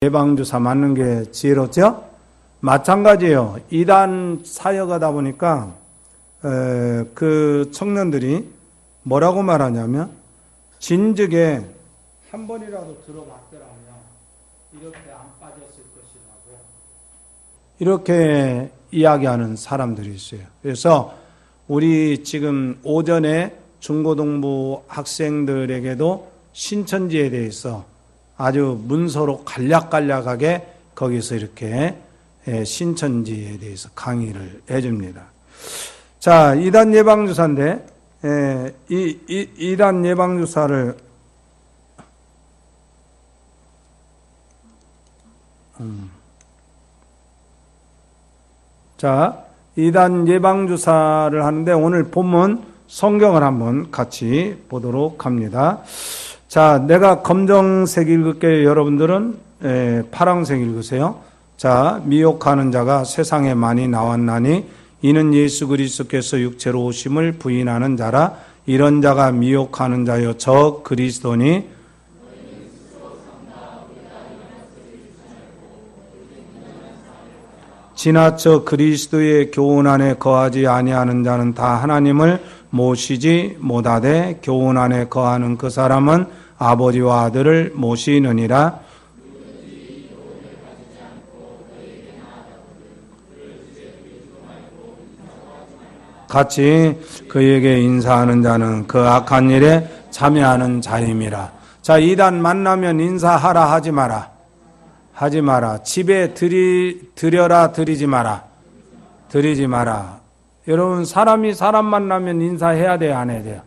예방주사 맞는 게 지혜롭죠? 마찬가지예요. 이단 사역하다 보니까 그 청년들이 뭐라고 말하냐면 진즉에 한 번이라도 들어봤더라면 이렇게 안 빠졌을 것이라고 이렇게 이야기하는 사람들이 있어요. 그래서 우리 지금 오전에 중고등부 학생들에게도 신천지에 대해서 아주 문서로 간략간략하게 거기서 이렇게 신천지에 대해서 강의를 해줍니다. 자, 이단 예방주사인데, 이단 예방주사를, 자, 이단 예방주사를 하는데 오늘 본문 성경을 한번 같이 보도록 합니다. 자, 내가 검정색 읽을게요. 여러분들은 파란색 읽으세요. 자, 미혹하는 자가 세상에 많이 나왔나니 이는 예수 그리스도께서 육체로 오심을 부인하는 자라. 이런 자가 미혹하는 자여 저 그리스도니 지나쳐 그리스도의 교훈 안에 거하지 아니하는 자는 다 하나님을 모시지 못하되 교훈 안에 거하는 그 사람은 아버지와 아들을 모시느니라. 같이 그에게 인사하는 자는 그 악한 일에 참여하는 자임이라. 자, 이단 만나면 인사하라 하지 마라. 하지 마라. 집에 드려라 드리지 마라. 드리지 마라. 여러분, 사람이 사람 만나면 인사해야 돼요, 안 해야 돼요?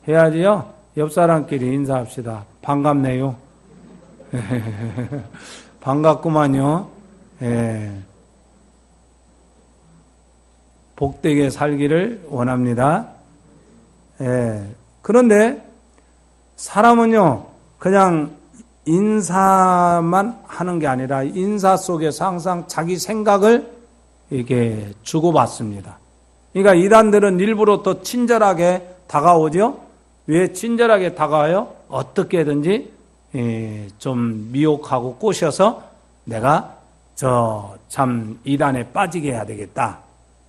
해야지요? 옆 사람끼리 인사합시다. 반갑네요. 반갑구만요. 예. 복되게 살기를 원합니다. 예. 그런데 사람은요, 그냥 인사만 하는 게 아니라 인사 속에서 항상 자기 생각을 이렇게 주고받습니다. 그러니까 이단들은 일부러 더 친절하게 다가오죠. 왜 친절하게 다가와요? 어떻게든지 좀 미혹하고 꼬셔서 내가 참 이단에 빠지게 해야 되겠다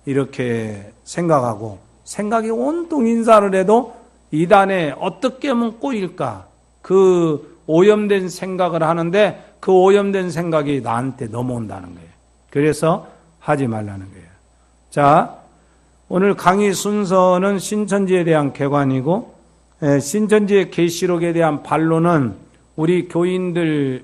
이렇게 생각하고, 생각이 온통 인사를 해도 이단에 어떻게 하면 꼬일까, 그 오염된 생각을 하는데 그 오염된 생각이 나한테 넘어온다는 거예요. 그래서 하지 말라는 거예요. 자, 오늘 강의 순서는 신천지에 대한 개관이고, 신천지의 계시록에 대한 반론은 우리 교인들에게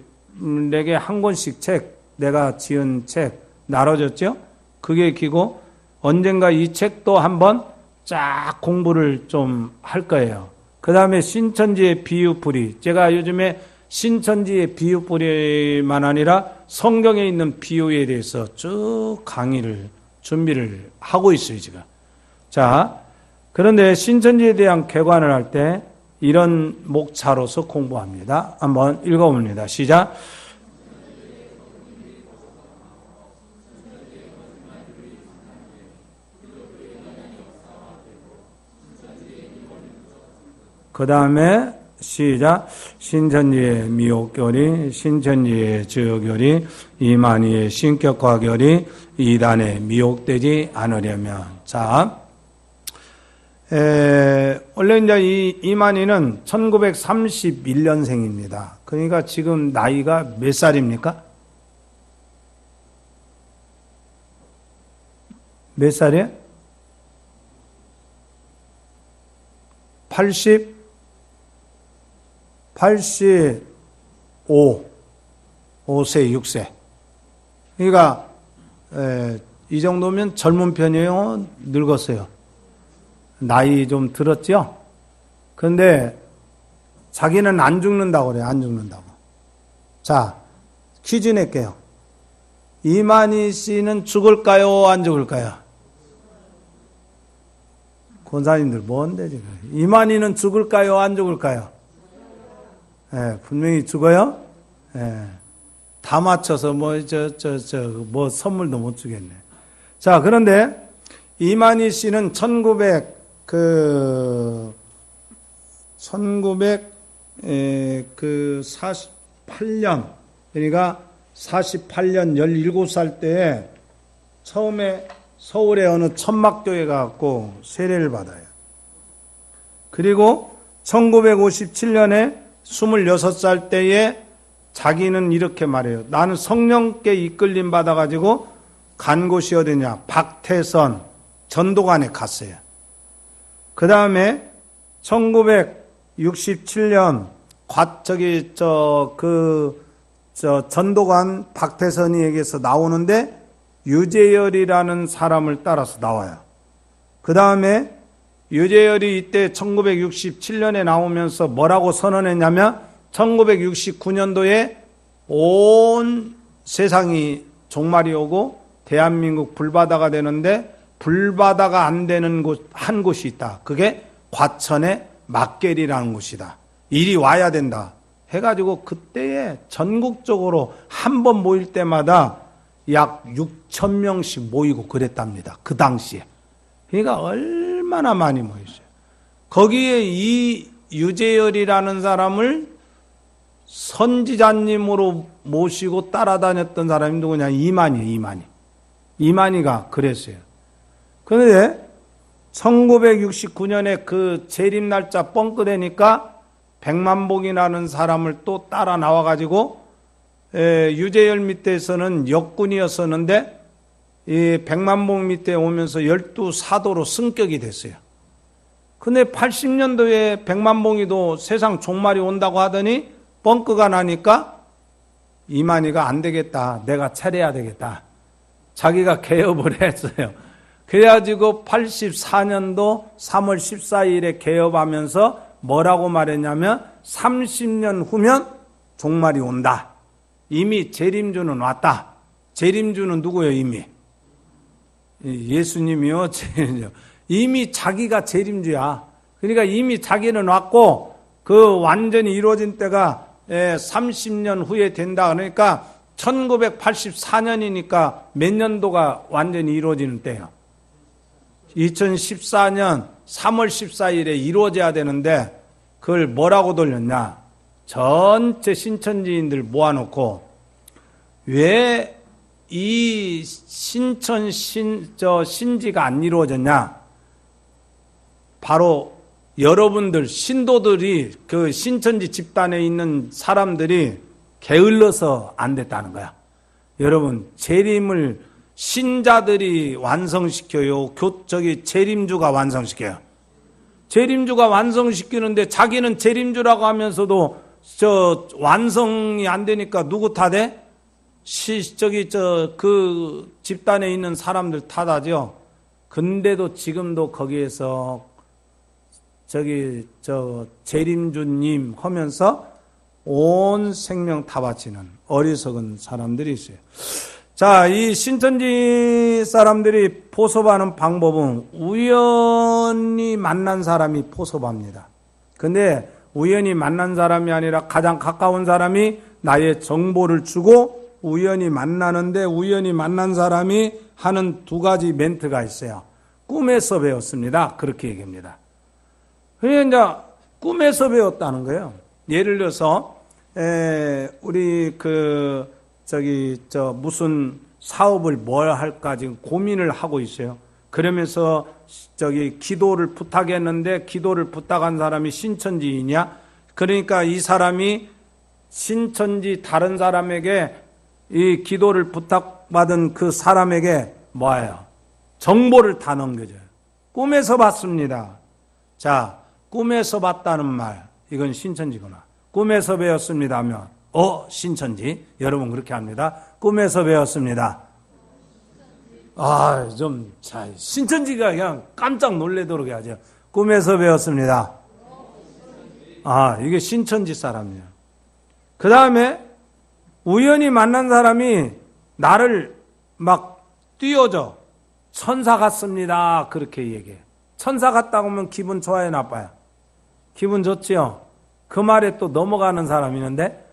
한 권씩 책, 내가 지은 책 나눠줬죠? 그게 기고 언젠가 이 책도 한번 쫙 공부를 좀 할 거예요. 그 다음에 신천지의 비유풀이, 제가 요즘에 신천지의 비유풀이만 아니라 성경에 있는 비유에 대해서 쭉 강의를 준비를 하고 있어요, 지금. 자, 그런데 신천지에 대한 개관을 할 때 이런 목차로서 공부합니다. 한번 읽어봅니다. 시작. 그 다음에 시작. 신천지의 미혹교리, 신천지의 저교리, 이만희의 신격화교리, 이단에 미혹되지 않으려면. 자, 원래 이제 이 이만희는 1931년생입니다. 그러니까 지금 나이가 몇 살입니까? 몇 살이에요? 85, 5세, 6세. 그러니까 이 정도면 젊은 편이에요? 늙었어요? 나이 좀 들었죠? 그런데 자기는 안 죽는다고 그래요. 안 죽는다고. 자, 퀴즈 낼게요. 이만희 씨는 죽을까요? 안 죽을까요? 권사님들 뭔데 지금. 이만희는 죽을까요? 안 죽을까요? 예, 분명히 죽어요? 예. 다 맞춰서 뭐 선물도 못 주겠네. 자, 그런데 이만희 씨는 1948년 그러니까 48년 17살 때에 처음에 서울의 어느 천막교회 가고 세례를 받아요. 그리고 1957년에 26살 때에 자기는 이렇게 말해요. 나는 성령께 이끌림 받아가지고 간 곳이 어디냐? 박태선 전도관에 갔어요. 그 다음에 1967년 전도관 박태선이에게서 나오는데 유재열이라는 사람을 따라서 나와요. 그 다음에 유재열이 이때 1967년에 나오면서 뭐라고 선언했냐면 1969년도에 온 세상이 종말이 오고 대한민국 불바다가 되는데 불바다가 안 되는 한 곳이 있다. 그게 과천의 막계리라는 곳이다. 이리 와야 된다. 해가지고 그때에 전국적으로 한 번 모일 때마다 약 6천 명씩 모이고 그랬답니다. 그 당시에. 그러니까 얼마나 많이 모였어요. 거기에 이 유재열이라는 사람을 선지자님으로 모시고 따라다녔던 사람이 누구냐? 이만희예요. 이만희가 그랬어요. 그런데 1969년에 그 재림 날짜 뻥끗되니까 백만봉이라는 사람을 또 따라 나와가지고 유재열 밑에서는 역군이었었는데 이 백만봉 밑에 오면서 12사도로 승격이 됐어요. 근데 80년도에 백만봉이도 세상 종말이 온다고 하더니 뻥크가 나니까 이만희가 안 되겠다. 내가 차려야 되겠다. 자기가 개업을 했어요. 그래가지고 84년도 3월 14일에 개업하면서 뭐라고 말했냐면 30년 후면 종말이 온다. 이미 재림주는 왔다. 재림주는 누구예요? 이미 예수님이요. 이미 자기가 재림주야. 그러니까 이미 자기는 왔고 그 완전히 이루어진 때가 30년 후에 된다. 그러니까 1984년이니까 몇 년도가 완전히 이루어지는 때예요? 2014년 3월 14일에 이루어져야 되는데 그걸 뭐라고 돌렸냐? 전체 신천지인들 모아놓고 왜 이 신지가 안 이루어졌냐? 바로 여러분들 신도들이 그 신천지 집단에 있는 사람들이 게을러서 안 됐다는 거야. 여러분 재림을 신자들이 완성시켜요? 재림주가 완성시켜요? 재림주가 완성시키는데 자기는 재림주라고 하면서도 완성이 안 되니까 누구 탓해? 그 집단에 있는 사람들 탓하죠. 근데도 지금도 거기에서 재림주님 하면서 온 생명 다 바치는 어리석은 사람들이 있어요. 자, 이 신천지 사람들이 포섭하는 방법은 우연히 만난 사람이 포섭합니다. 근데 우연히 만난 사람이 아니라 가장 가까운 사람이 나의 정보를 주고 우연히 만나는데 우연히 만난 사람이 하는 두 가지 멘트가 있어요. 꿈에서 배웠습니다. 그렇게 얘기합니다. 그러니까 이제 꿈에서 배웠다는 거예요. 예를 들어서 우리 무슨 사업을 뭘 할까 지금 고민을 하고 있어요. 그러면서 기도를 부탁했는데 기도를 부탁한 사람이 신천지이냐? 그러니까 이 사람이 신천지 다른 사람에게 이 기도를 부탁받은 그 사람에게 뭐예요? 정보를 다 넘겨줘요. 꿈에서 봤습니다. 자, 꿈에서 봤다는 말, 이건 신천지구나. 꿈에서 배웠습니다 하면 신천지. 여러분 그렇게 합니다. 꿈에서 배웠습니다. 신천지가 그냥 깜짝 놀래도록 하죠. 꿈에서 배웠습니다. 이게 신천지 사람이에요. 그 다음에 우연히 만난 사람이 나를 막 띄워줘. 천사 같습니다. 그렇게 얘기해. 천사 같다고 하면 기분 좋아요, 나빠요? 기분 좋지요? 그 말에 또 넘어가는 사람이 있는데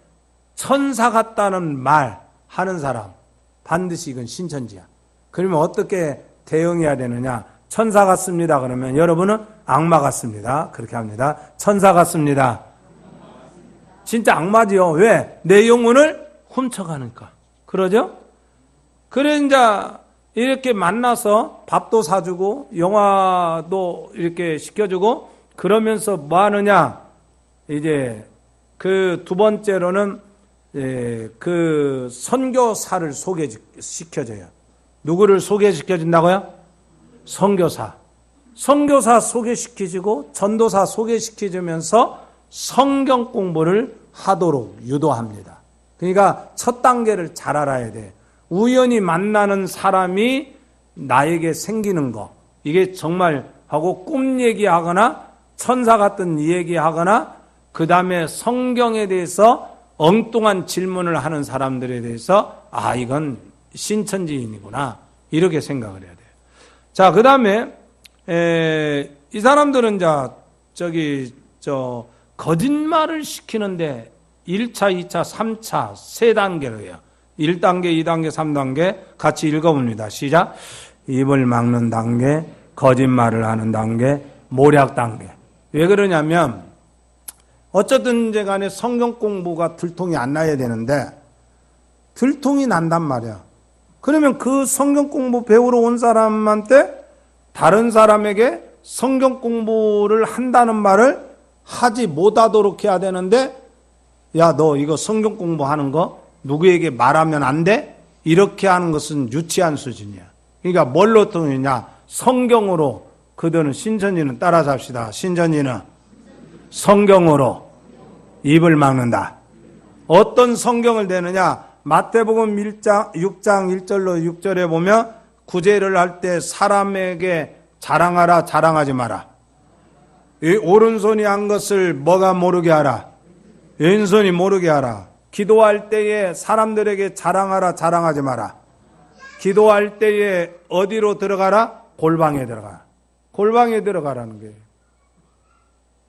천사 같다는 말 하는 사람 반드시 이건 신천지야. 그러면 어떻게 대응해야 되느냐? 천사 같습니다. 그러면 여러분은 악마 같습니다. 그렇게 합니다. 천사 같습니다. 진짜 악마지요. 왜? 내 영혼을 훔쳐가니까. 그러죠? 그래, 이제, 이렇게 만나서 밥도 사주고, 영화도 이렇게 시켜주고, 그러면서 뭐 하느냐? 이제, 그 두 번째로는, 그 선교사를 소개시켜줘요. 누구를 소개시켜준다고요? 선교사. 선교사 소개시켜주고, 전도사 소개시켜주면서 성경 공부를 하도록 유도합니다. 그러니까 첫 단계를 잘 알아야 돼. 우연히 만나는 사람이 나에게 생기는 거, 이게 정말 하고 꿈 얘기하거나 천사 같은 얘기하거나 그 다음에 성경에 대해서 엉뚱한 질문을 하는 사람들에 대해서 아, 이건 신천지인이구나, 이렇게 생각을 해야 돼요. 자, 그 다음에 이 사람들은 거짓말을 시키는데 1차, 2차, 3차, 3단계로 해요. 1단계, 2단계, 3단계 같이 읽어봅니다. 시작. 입을 막는 단계, 거짓말을 하는 단계, 모략 단계. 왜 그러냐면 어쨌든 간에 성경 공부가 들통이 안 나야 되는데 들통이 난단 말이야. 그러면 그 성경 공부 배우러 온 사람한테 다른 사람에게 성경 공부를 한다는 말을 하지 못하도록 해야 되는데, 야, 너 이거 성경 공부하는 거 누구에게 말하면 안 돼? 이렇게 하는 것은 유치한 수준이야. 그러니까 뭘로 통했냐? 성경으로. 그들은 신천지는 따라 잡시다. 신천지는 성경으로 입을 막는다. 어떤 성경을 대느냐? 마태복음 6장 1절로 6절에 보면 구제를 할 때 사람에게 자랑하라, 자랑하지 마라. 이 오른손이 한 것을 뭐가 모르게 하라. 왼손이 모르게 하라. 기도할 때에 사람들에게 자랑하라, 자랑하지 마라. 기도할 때에 어디로 들어가라? 골방에 들어가라. 골방에 들어가라는 거예요.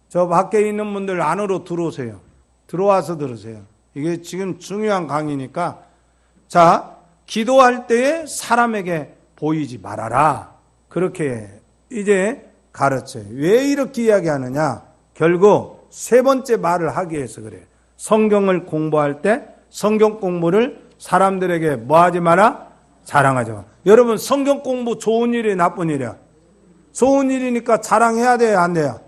저 밖에 있는 분들 안으로 들어오세요. 들어와서 들으세요. 이게 지금 중요한 강의니까. 자, 기도할 때에 사람에게 보이지 말아라. 그렇게 이제 가르쳐요. 왜 이렇게 이야기하느냐? 결국 세 번째 말을 하기 위해서 그래요. 성경을 공부할 때 성경 공부를 사람들에게 뭐 하지 마라? 자랑하지 마라. 여러분, 성경 공부 좋은 일이 나쁜 일이야? 좋은 일이니까 자랑해야 돼요, 안 돼요?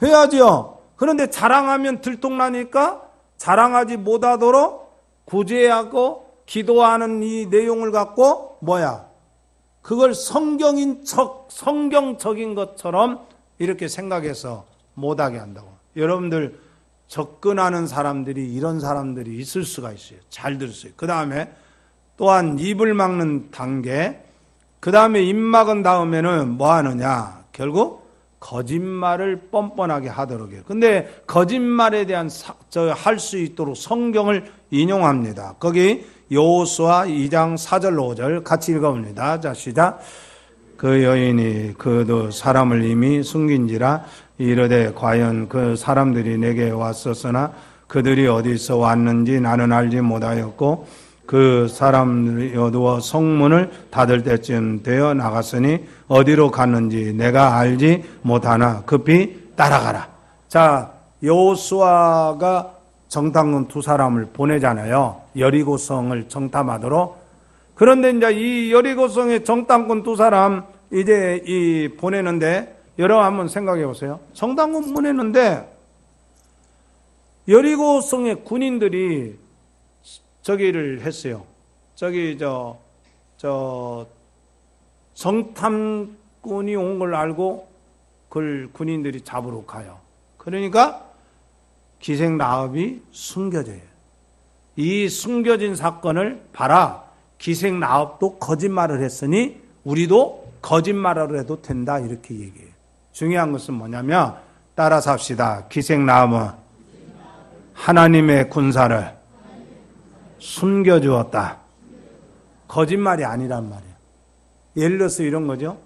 해야죠. 그런데 자랑하면 들통나니까 자랑하지 못하도록 구제하고 기도하는 이 내용을 갖고 뭐야? 그걸 성경적인 것처럼 이렇게 생각해서 못하게 한다고. 여러분들 접근하는 사람들이 이런 사람들이 있을 수가 있어요. 잘 들으세요. 그 다음에 또한 입을 막는 단계, 그 다음에 입 막은 다음에는 뭐 하느냐? 결국 거짓말을 뻔뻔하게 하도록 해요. 근데 거짓말에 대한 할 수 있도록 성경을 인용합니다. 거기 여호수아 2장 4절 5절 같이 읽어봅니다. 자, 시작. 그 여인이 그도 사람을 이미 숨긴지라 이르되 과연 그 사람들이 내게 왔었으나 그들이 어디서 왔는지 나는 알지 못하였고 그 사람들이 어두워 성문을 닫을 때쯤 되어 나갔으니 어디로 갔는지 내가 알지 못하나 급히 따라가라. 자, 여호수아가 정탐꾼 두 사람을 보내잖아요. 여리고성을 정탐하도록. 그런데 이제 이 여리고성의 정탐꾼 두 사람 이제 보내는데, 여러분 한번 생각해 보세요. 정탐꾼 보내는데 여리고성의 군인들이 저기를 했어요. 저기 정탐꾼이 온 걸 알고 그걸 군인들이 잡으러 가요. 그러니까 기생 라합이 숨겨져요. 이 숨겨진 사건을 봐라. 기생 라합도 거짓말을 했으니 우리도 거짓말을 해도 된다, 이렇게 얘기해요. 중요한 것은 뭐냐면 따라 삽시다. 기생 라합은 하나님의 군사를 숨겨주었다. 거짓말이 아니란 말이에요. 예를 들어서 이런 거죠.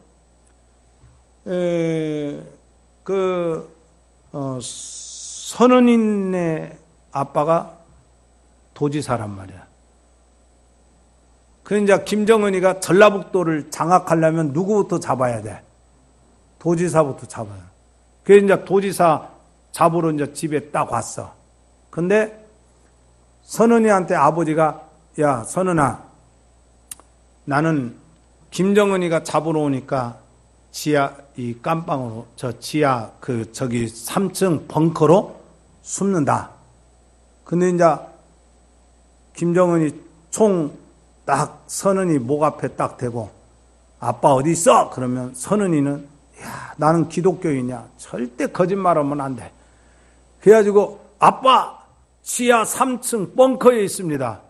선은인의 아빠가 도지사란 말이야. 그 이제 김정은이가 전라북도를 장악하려면 누구부터 잡아야 돼? 도지사부터 잡아요. 그래서 이제 도지사 잡으러 이제 집에 딱 왔어. 근데 선은이한테 아버지가 야 선은아, 나는 김정은이가 잡으러 오니까 지하 이 깜방으로 지하 저기 3층 벙커로 숨는다. 근데 이제 김정은이 총 딱 선은이 목 앞에 딱 대고 아빠 어디 있어? 그러면 선은이는 야 나는 기독교인이야. 절대 거짓말하면 안 돼. 그래가지고 아빠 지하 3층 벙커에 있습니다.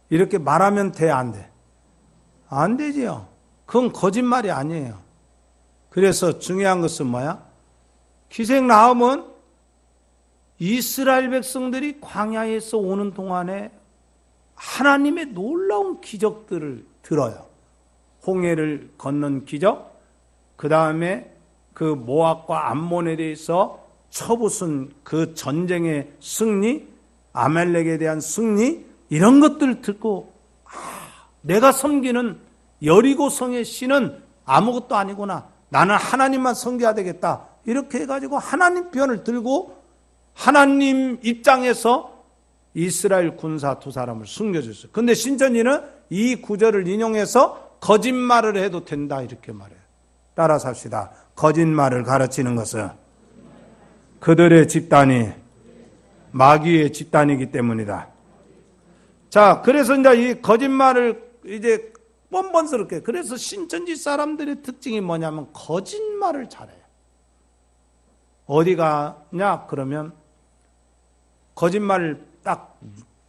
이렇게 말하면 돼, 안 돼? 안 되지요. 그건 거짓말이 아니에요. 그래서 중요한 것은 뭐야? 기생 나음은 이스라엘 백성들이 광야에서 오는 동안에 하나님의 놀라운 기적들을 들어요. 홍해를 건넌 기적, 그 다음에 그 모압과 암몬에 대해서 쳐부순 그 전쟁의 승리, 아말렉에 대한 승리, 이런 것들을 듣고 내가 섬기는 여리고성의 신은 아무것도 아니구나. 나는 하나님만 섬겨야 되겠다. 이렇게 해가지고 하나님 편을 들고 하나님 입장에서 이스라엘 군사 두 사람을 숨겨줬어요. 근데 신천지는 이 구절을 인용해서 거짓말을 해도 된다 이렇게 말해요. 따라서 합시다. 거짓말을 가르치는 것은 그들의 집단이 마귀의 집단이기 때문이다. 자, 그래서 이제 이 거짓말을 이제 뻔뻔스럽게, 그래서 신천지 사람들의 특징이 뭐냐면 거짓말을 잘해요. 어디 가냐? 그러면 거짓말을 딱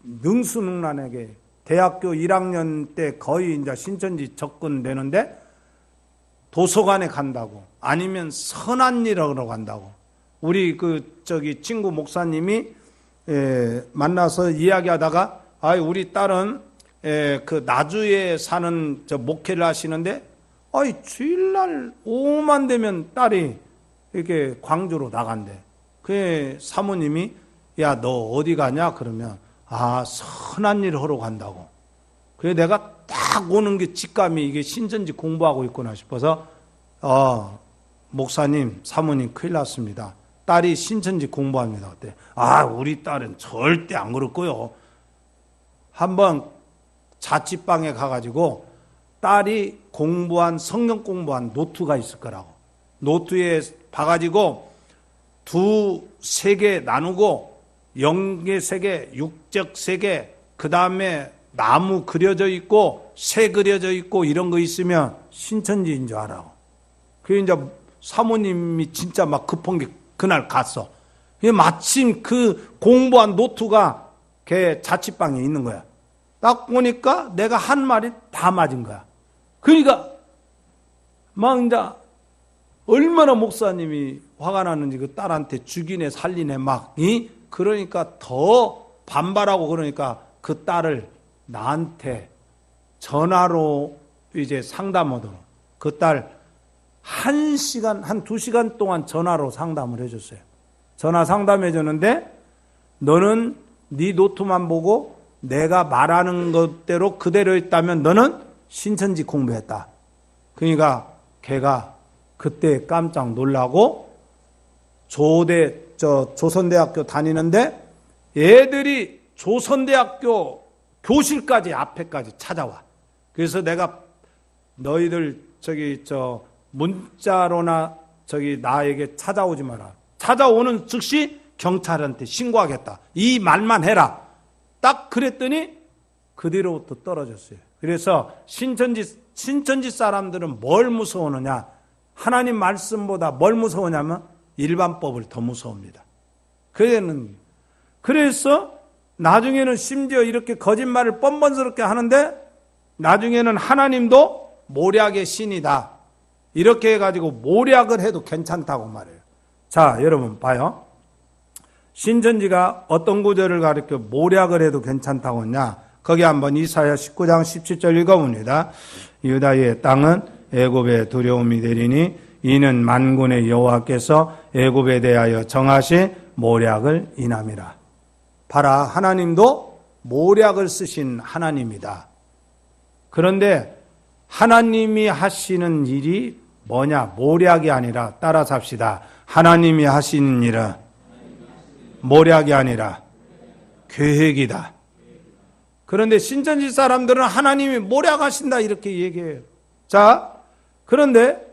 능수능란하게 대학교 1학년 때 거의 이제 신천지 접근되는데 도서관에 간다고, 아니면 선한 일하러 간다고. 우리 친구 목사님이 만나서 이야기하다가 우리 딸은 그 나주에 사는 목회를 하시는데 주일날 오후만 되면 딸이 이렇게 광주로 나간대. 그 사모님이 야 너 어디 가냐? 그러면 선한 일 하러 간다고. 그래 내가 딱 오는 게 직감이 이게 신천지 공부하고 있구나 싶어서 목사님 사모님 큰일 났습니다. 딸이 신천지 공부합니다. 그때 우리 딸은 절대 안 그럴 거요. 한번 자취방에 가가지고 딸이 공부한 성경 공부한 노트가 있을 거라고. 노트에 봐가지고 세 개 나누고 영계 세 개, 육적 세 개, 그 다음에 나무 그려져 있고 새 그려져 있고 이런 거 있으면 신천지인 줄 알아. 그래 이제 사모님이 진짜 막 급한 게 그날 갔어. 마침 그 공부한 노트가 걔 자취방에 있는 거야. 딱 보니까 내가 한 말이 다 맞은 거야. 그러니까 막 이제 얼마나 목사님이 화가 나는지 그 딸한테 죽이네 살리네 그러니까 더 반발하고, 그러니까 그 딸을 나한테 전화로 이제 상담하도록, 그 딸 1시간, 한 2시간 동안 전화로 상담을 해줬어요. 전화 상담해 줬는데 너는 네 노트만 보고 내가 말하는 것대로 그대로 했다면 너는 신천지 공부했다. 그러니까 걔가 그때 깜짝 놀라고 조선대학교 다니는데 애들이 조선대학교 교실까지 앞에까지 찾아와. 그래서 내가 너희들 문자로나 나에게 찾아오지 마라. 찾아오는 즉시 경찰한테 신고하겠다. 이 말만 해라. 딱 그랬더니 그대로부터 떨어졌어요. 그래서 신천지 사람들은 뭘 무서워하느냐? 하나님 말씀보다 뭘 무서워하냐면 일반법을 더 무서워합니다. 그래서 나중에는 심지어 이렇게 거짓말을 뻔뻔스럽게 하는데 나중에는 하나님도 모략의 신이다. 이렇게 해가지고 모략을 해도 괜찮다고 말해요. 자, 여러분 봐요. 신천지가 어떤 구절을 가르쳐 모략을 해도 괜찮다고 했냐? 거기 한번 이사야 19장 17절 읽어봅니다. 유다의 땅은 애굽의 두려움이 되리니 이는 만군의 여호와께서 애굽에 대하여 정하신 모략을 인함이라. 봐라, 하나님도 모략을 쓰신 하나님이다. 그런데 하나님이 하시는 일이 뭐냐? 모략이 아니라, 따라서 합시다. 하나님이 하시는 일은 모략이 아니라 계획이다. 그런데 신천지 사람들은 하나님이 모략하신다 이렇게 얘기해요. 자, 그런데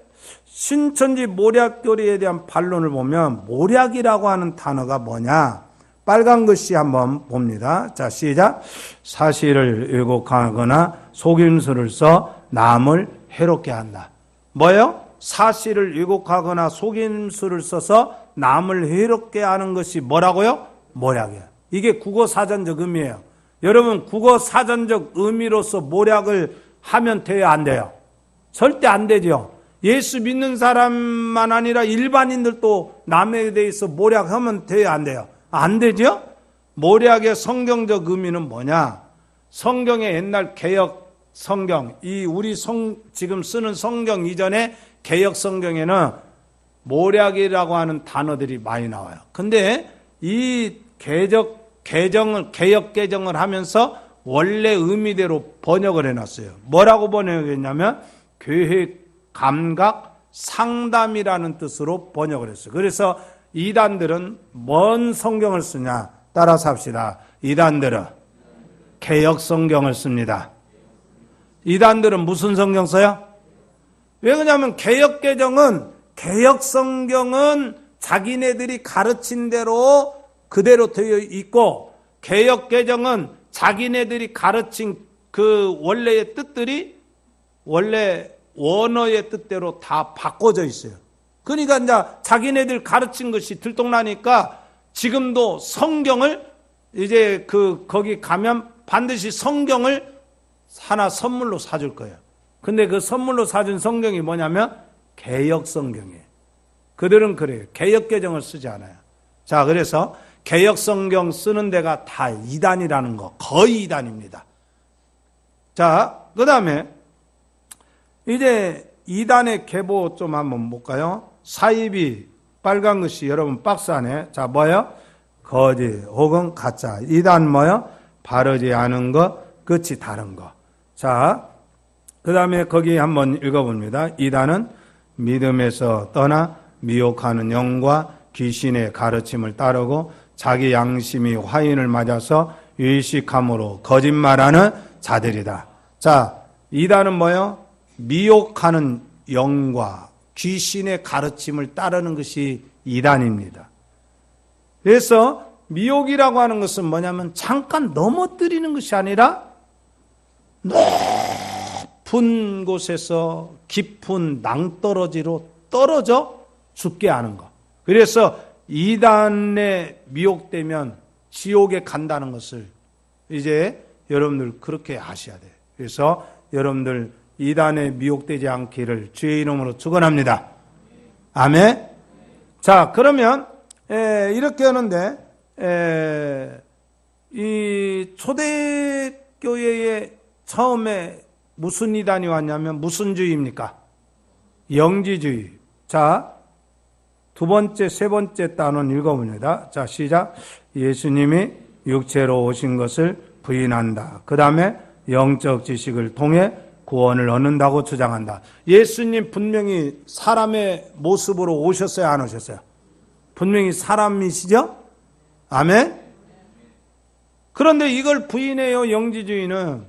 신천지 모략교리에 대한 반론을 보면 모략이라고 하는 단어가 뭐냐? 빨간 글씨 한번 봅니다. 자, 시작. 사실을 왜곡하거나 속임수를 써 남을 해롭게 한다. 뭐예요? 사실을 왜곡하거나 속임수를 써서 남을 해롭게 하는 것이 뭐라고요? 모략이에요. 이게 국어 사전적 의미예요. 여러분, 국어 사전적 의미로서 모략을 하면 돼요, 안 돼요? 절대 안 되죠. 예수 믿는 사람만 아니라 일반인들도 남에 대해서 모략하면 돼요, 안 돼요? 안 되죠? 모략의 성경적 의미는 뭐냐? 성경의 옛날 개역 성경, 우리 지금 쓰는 성경 이전에 개역 성경에는 모략이라고 하는 단어들이 많이 나와요. 근데 이 개역 개정을 하면서 원래 의미대로 번역을 해놨어요. 뭐라고 번역했냐면 계획, 감각, 상담이라는 뜻으로 번역을 했어요. 그래서 이단들은 뭔 성경을 쓰냐? 따라서 합시다. 이단들은 개역 성경을 씁니다. 이단들은 무슨 성경 써요? 왜 그러냐면 개역 성경은 자기네들이 가르친 대로 그대로 되어 있고, 개역 개정은 자기네들이 가르친 그 원래의 뜻들이 원래 원어의 뜻대로 다 바꿔져 있어요. 그러니까 이제 자기네들 가르친 것이 들통나니까 지금도 성경을 이제 거기 가면 반드시 성경을 하나 선물로 사줄 거예요. 근데 그 선물로 사준 성경이 뭐냐면 개역 성경이에요. 그들은 그래요. 개역 개정을 쓰지 않아요. 자, 그래서 개역 성경 쓰는 데가 다 이단이라는 거, 거의 이단입니다. 자, 그 다음에 이제 이단의 계보 좀 한번 볼까요? 사이비, 빨간 글씨 여러분 박스 안에, 자, 뭐요? 거짓 혹은 가짜. 이단 뭐요? 바르지 않은 것, 끝이 다른 것. 자, 그 다음에 거기 한번 읽어봅니다. 이단은 믿음에서 떠나 미혹하는 영과 귀신의 가르침을 따르고 자기 양심이 화인을 맞아서 의식함으로 거짓말하는 자들이다. 자, 이단은 뭐요? 미혹하는 영과 귀신의 가르침을 따르는 것이 이단입니다. 그래서 미혹이라고 하는 것은 뭐냐면 잠깐 넘어뜨리는 것이 아니라 높은 곳에서 깊은 낭떠러지로 떨어져 죽게 하는 것. 그래서 이단에 미혹되면 지옥에 간다는 것을 이제 여러분들 그렇게 아셔야 돼요. 그래서 여러분들 이단에 미혹되지 않기를 주의 이름으로 축원합니다. 아멘. 자, 그러면 이렇게 하는데 이 초대교회에 처음에 무슨 이단이 왔냐면 무슨 주의입니까? 영지주의. 자, 두 번째, 세 번째 단원 읽어봅니다. 자, 시작. 예수님이 육체로 오신 것을 부인한다. 그 다음에 영적 지식을 통해 구원을 얻는다고 주장한다. 예수님 분명히 사람의 모습으로 오셨어요, 안 오셨어요? 분명히 사람이시죠? 아멘? 그런데 이걸 부인해요, 영지주의는.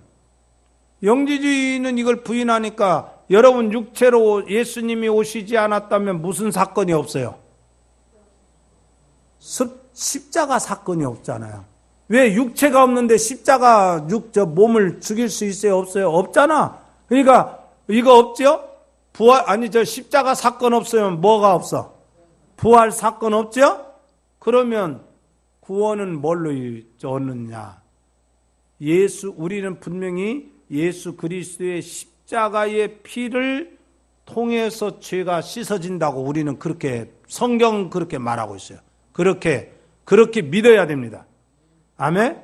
영지주의는 이걸 부인하니까 여러분 육체로 예수님이 오시지 않았다면 무슨 사건이 없어요? 십자가 사건이 없잖아요. 왜 육체가 없는데 십자가 몸을 죽일 수 있어요? 없어요? 없잖아. 그러니까 이거 없죠? 십자가 사건 없으면 뭐가 없어? 부활 사건 없죠? 그러면 구원은 뭘로 얻느냐? 우리는 분명히 예수 그리스도의 십자가의 피를 통해서 죄가 씻어진다고 우리는 그렇게 성경 그렇게 말하고 있어요. 그렇게 믿어야 됩니다. 아멘?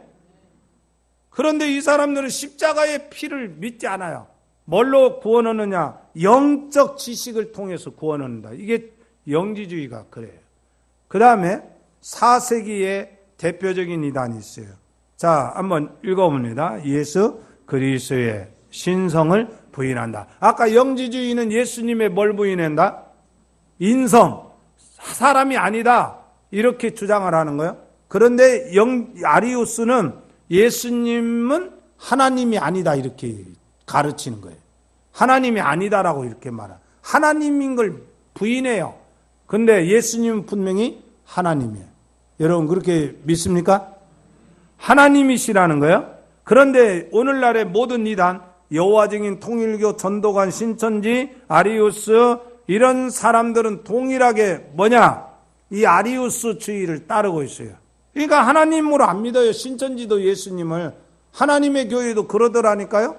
그런데 이 사람들은 십자가의 피를 믿지 않아요. 뭘로 구원 얻느냐? 영적 지식을 통해서 구원 얻는다. 이게 영지주의가 그래요. 그 다음에 4세기에 대표적인 이단이 있어요. 자, 한번 읽어봅니다. 예수 그리스도의 신성을 부인한다. 아까 영지주의는 예수님의 뭘 부인한다? 인성, 사람이 아니다. 이렇게 주장을 하는 거예요. 그런데 아리우스는 예수님은 하나님이 아니다 이렇게 가르치는 거예요. 하나님이 아니다라고 이렇게 말해요. 하나님인 걸 부인해요. 근데 예수님은 분명히 하나님이에요. 여러분 그렇게 믿습니까? 하나님이시라는 거예요. 그런데 오늘날의 모든 이단, 여호와 증인, 통일교, 전도관, 신천지, 아리우스 이런 사람들은 동일하게 뭐냐? 이 아리우스주의를 따르고 있어요. 그러니까 하나님으로 안 믿어요. 신천지도 예수님을. 하나님의 교회도 그러더라니까요.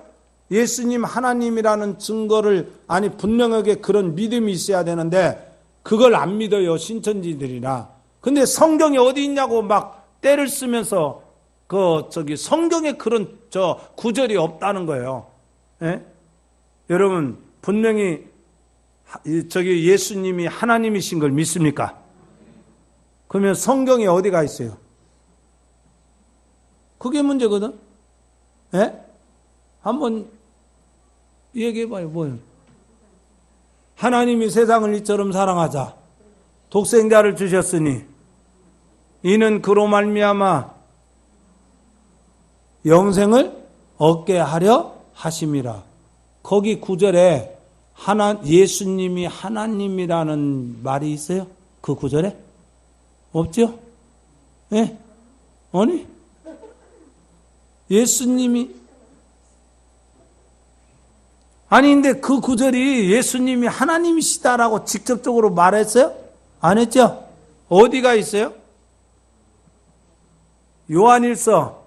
예수님 하나님이라는 증거를, 아니 분명하게 그런 믿음이 있어야 되는데 그걸 안 믿어요. 신천지들이나. 근데 성경에 어디 있냐고 막 때를 쓰면서 성경에 그런 구절이 없다는 거예요. 예? 여러분 분명히 예수님이 하나님이신 걸 믿습니까? 그러면 성경에 어디가 있어요? 그게 문제거든. 예? 한번 얘기해봐요. 뭐예요? 하나님이 세상을 이처럼 사랑하자 독생자를 주셨으니 이는 그로 말미암아 영생을 얻게 하려 하심이라. 거기 구절에 예수님이 하나님이라는 말이 있어요? 그 구절에? 없죠? 예? 아니? 예수님이 아니 근데 그 구절이 예수님이 하나님이시다라고 직접적으로 말했어요? 안 했죠? 어디가 있어요? 요한일서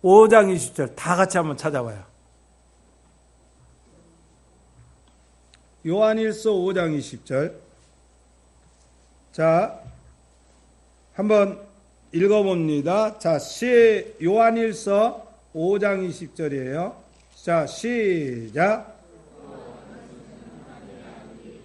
5장 20절 다 같이 한번 찾아봐요. 요한일서 5장 20절. 자, 한번 읽어봅니다. 자, 요한일서 5장 20절이에요. 자, 시작.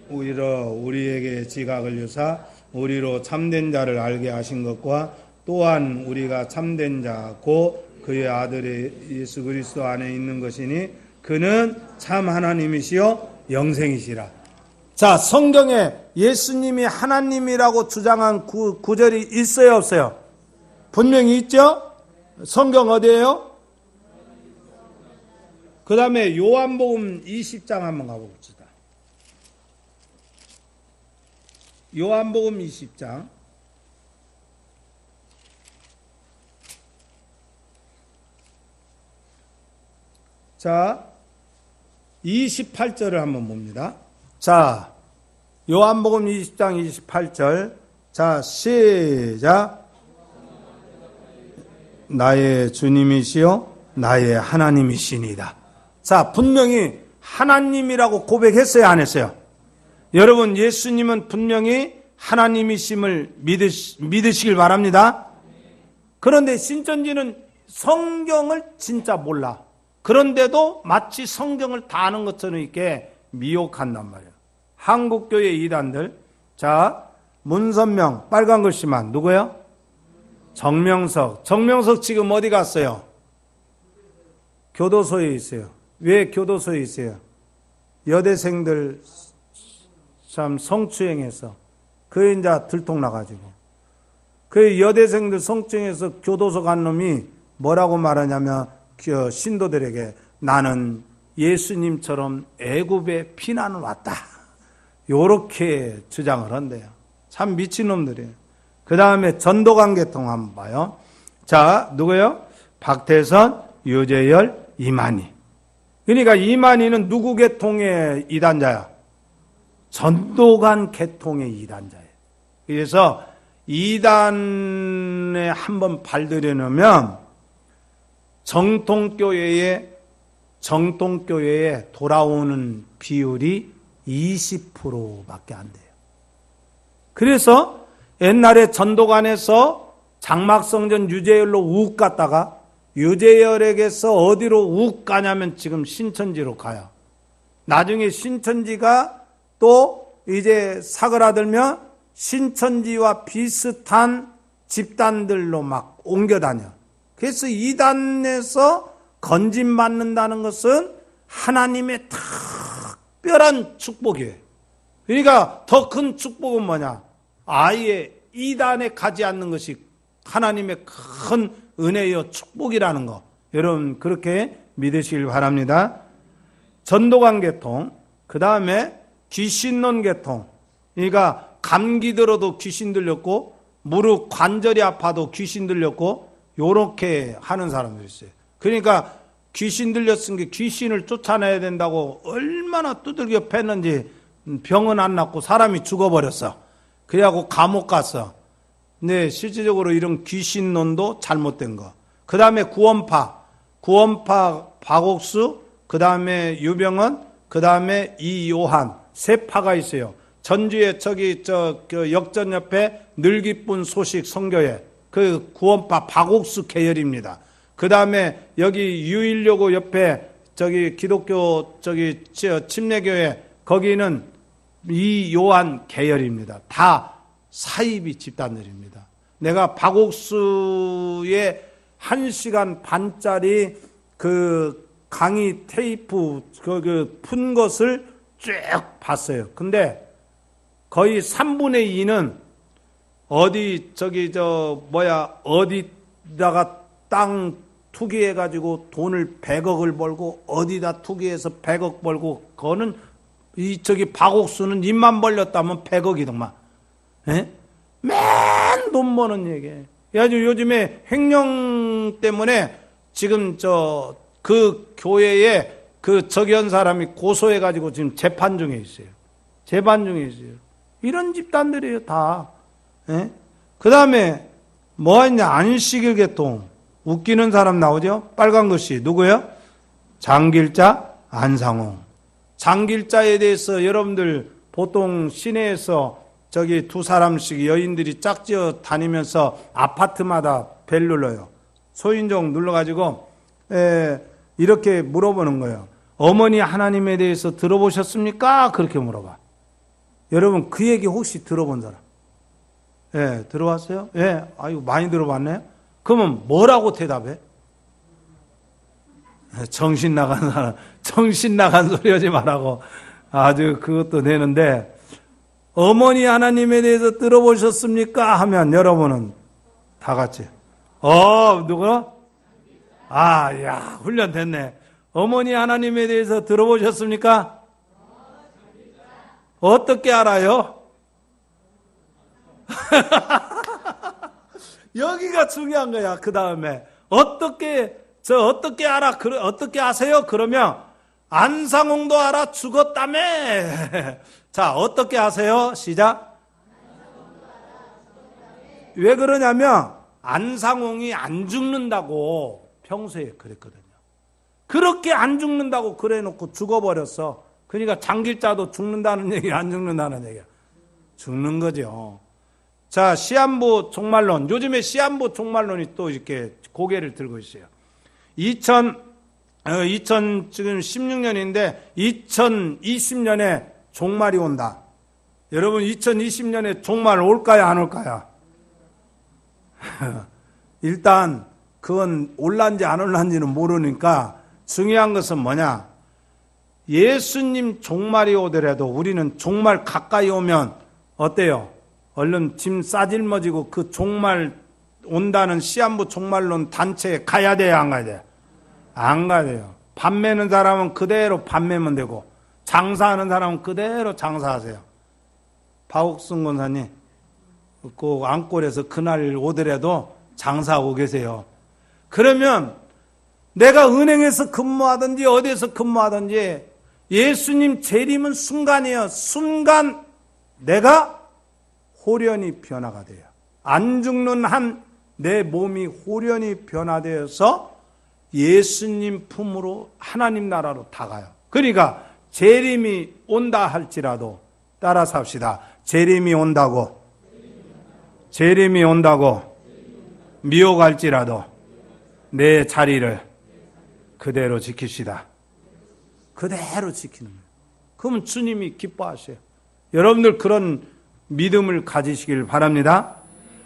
오히려 우리에게 지각을 유사 우리로 참된 자를 알게 하신 것과 또한 우리가 참된 자 곧 그의 아들의 예수 그리스도 안에 있는 것이니 그는 참 하나님이시요 영생이시라. 자, 성경에 예수님이 하나님이라고 주장한 구절이 있어요, 없어요? 분명히 있죠? 성경 어디예요? 그 다음에 요한복음 20장 한번 가봅시다. 요한복음 20장. 자, 28절을 한번 봅니다. 자, 요한복음 20장 28절. 자, 시작. 나의 주님이시요 나의 하나님이시니다. 자, 분명히 하나님이라고 고백했어요, 안 했어요? 여러분, 예수님은 분명히 하나님이심을 믿으시길 바랍니다. 그런데 신천지는 성경을 진짜 몰라. 그런데도 마치 성경을 다 아는 것처럼 이렇게 미혹한단 말이에요. 한국교회 이단들. 자, 문선명, 빨간 글씨만. 누구요? 정명석. 정명석 지금 어디 갔어요? 교도소에 있어요. 왜 교도소에 있어요? 여대생들 참 성추행해서 그 이제 들통나가지고 그 여대생들 성추행해서 교도소 간 놈이 뭐라고 말하냐면 그 신도들에게 나는 예수님처럼 애굽에 피난을 왔다. 요렇게 주장을 한대요. 참 미친놈들이에요. 그 다음에 전도관 계통 한번 봐요. 자, 누구요? 박태선, 유재열, 이만희. 그러니까 이만희는 누구 계통의 이단자야? 전도관 계통의 이단자예요. 그래서 이단에 한번 발들여놓으면 정통교회에 돌아오는 비율이 20%밖에 안 돼요. 그래서 옛날에 전도관에서 장막성전 유재열로 욱 갔다가 유재열에게서 어디로 욱 가냐면 지금 신천지로 가요. 나중에 신천지가 또 이제 사그라들면 신천지와 비슷한 집단들로 막 옮겨 다녀. 그래서 이단에서 건진받는다는 것은 하나님의 특별한 축복이에요. 그러니까 더 큰 축복은 뭐냐? 아예 이단에 가지 않는 것이 하나님의 큰 은혜여 축복이라는 거. 여러분 그렇게 믿으시길 바랍니다. 전도관 계통, 그 다음에 귀신론 계통. 그러니까 감기 들어도 귀신 들렸고 무릎 관절이 아파도 귀신 들렸고 요렇게 하는 사람들이 있어요. 그러니까 귀신 들렸으니까 귀신을 쫓아내야 된다고 얼마나 두들겨 팼는지 병은 안 낫고 사람이 죽어버렸어. 그래갖고 감옥 갔어. 근데 실질적으로 이런 귀신론도 잘못된 거. 그 다음에 구원파 박옥수, 그 다음에 유병헌, 그 다음에 이요한 세 파가 있어요. 전주에 그 역전 옆에 늘기뿐 소식 선교회 그 구원파 박옥수 계열입니다. 그 다음에 여기 유일여고 옆에 기독교 침례교회 거기는 이요한 계열입니다. 다 사이비 집단들입니다. 내가 박옥수의 1시간 반짜리 그 강의 테이프 푼 것을 쭉 봤어요. 근데 거의 3분의 2는 어디다가 땅 투기해가지고 돈을 100억을 벌고 어디다 투기해서 100억 벌고 그거는 박옥수는 입만 벌렸다면 100억이더만. 예? 맨 돈 버는 얘기예요. 요즘에 횡령 때문에 지금 그 교회에 한 사람이 고소해가지고 지금 재판 중에 있어요. 이런 집단들이에요, 다. 예? 그 다음에 뭐 했냐? 안식일 계통. 웃기는 사람 나오죠? 빨간 글씨. 누구요? 장길자, 안상홍. 장길자에 대해서 여러분들 보통 시내에서 두 사람씩 여인들이 짝지어 다니면서 아파트마다 벨 눌러요. 소인종 눌러가지고, 이렇게 물어보는 거예요. 어머니 하나님에 대해서 들어보셨습니까? 그렇게 물어봐. 여러분, 그 얘기 혹시 들어본 사람? 예, 들어봤어요? 예, 아유, 많이 들어봤네요? 그러면 뭐라고 대답해? 정신 나간 사람, 정신 나간 소리 하지 말라고 아주 그것도 되는데, 어머니 하나님에 대해서 들어보셨습니까? 하면 여러분은 다 같이, 누구? 야, 훈련 됐네. 어머니 하나님에 대해서 들어보셨습니까? 어떻게 알아요? 여기가 중요한 거야. 그 다음에 어떻게 알아? 어떻게 아세요? 그러면 안상홍도 알아 죽었다며. 자, 어떻게 아세요? 시작. 왜 그러냐면 안상홍이 안 죽는다고 평소에 그랬거든요. 그렇게 안 죽는다고 그래놓고 죽어버렸어. 그러니까 장길자도 죽는다는 얘기, 안 죽는다는 얘기야. 죽는 거죠. 자, 시한부 종말론. 요즘에 시한부 종말론이 또 이렇게 고개를 들고 있어요. 지금 16년인데 2020년에 종말이 온다. 여러분 2020년에 종말 올까요, 안 올까요? 일단 그건 올란지 안 올란지는 모르니까 중요한 것은 뭐냐? 예수님 종말이 오더라도 우리는 종말 가까이 오면 어때요? 얼른 짐 싸질머지고 그 종말 온다는 시한부 종말론 단체에 가야 돼요, 안 가야 돼요? 안 가야 돼요. 밥 매는 사람은 그대로 밥 매면 되고 장사하는 사람은 그대로 장사하세요. 박옥순 권사님 그 안골에서 그날 오더라도 장사하고 계세요. 그러면 내가 은행에서 근무하든지 어디에서 근무하든지 예수님 재림은 순간이에요. 순간 내가 홀연히 변화가 돼요. 안 죽는 한 내 몸이 홀연히 변화되어서 예수님 품으로 하나님 나라로 다가요. 그러니까 재림이 온다 할지라도 따라서 합시다. 재림이 온다고 미혹할지라도 내 자리를 그대로 지킵시다. 그대로 지키는 거예요. 그러면 주님이 기뻐하셔요. 여러분들 그런 믿음을 가지시길 바랍니다.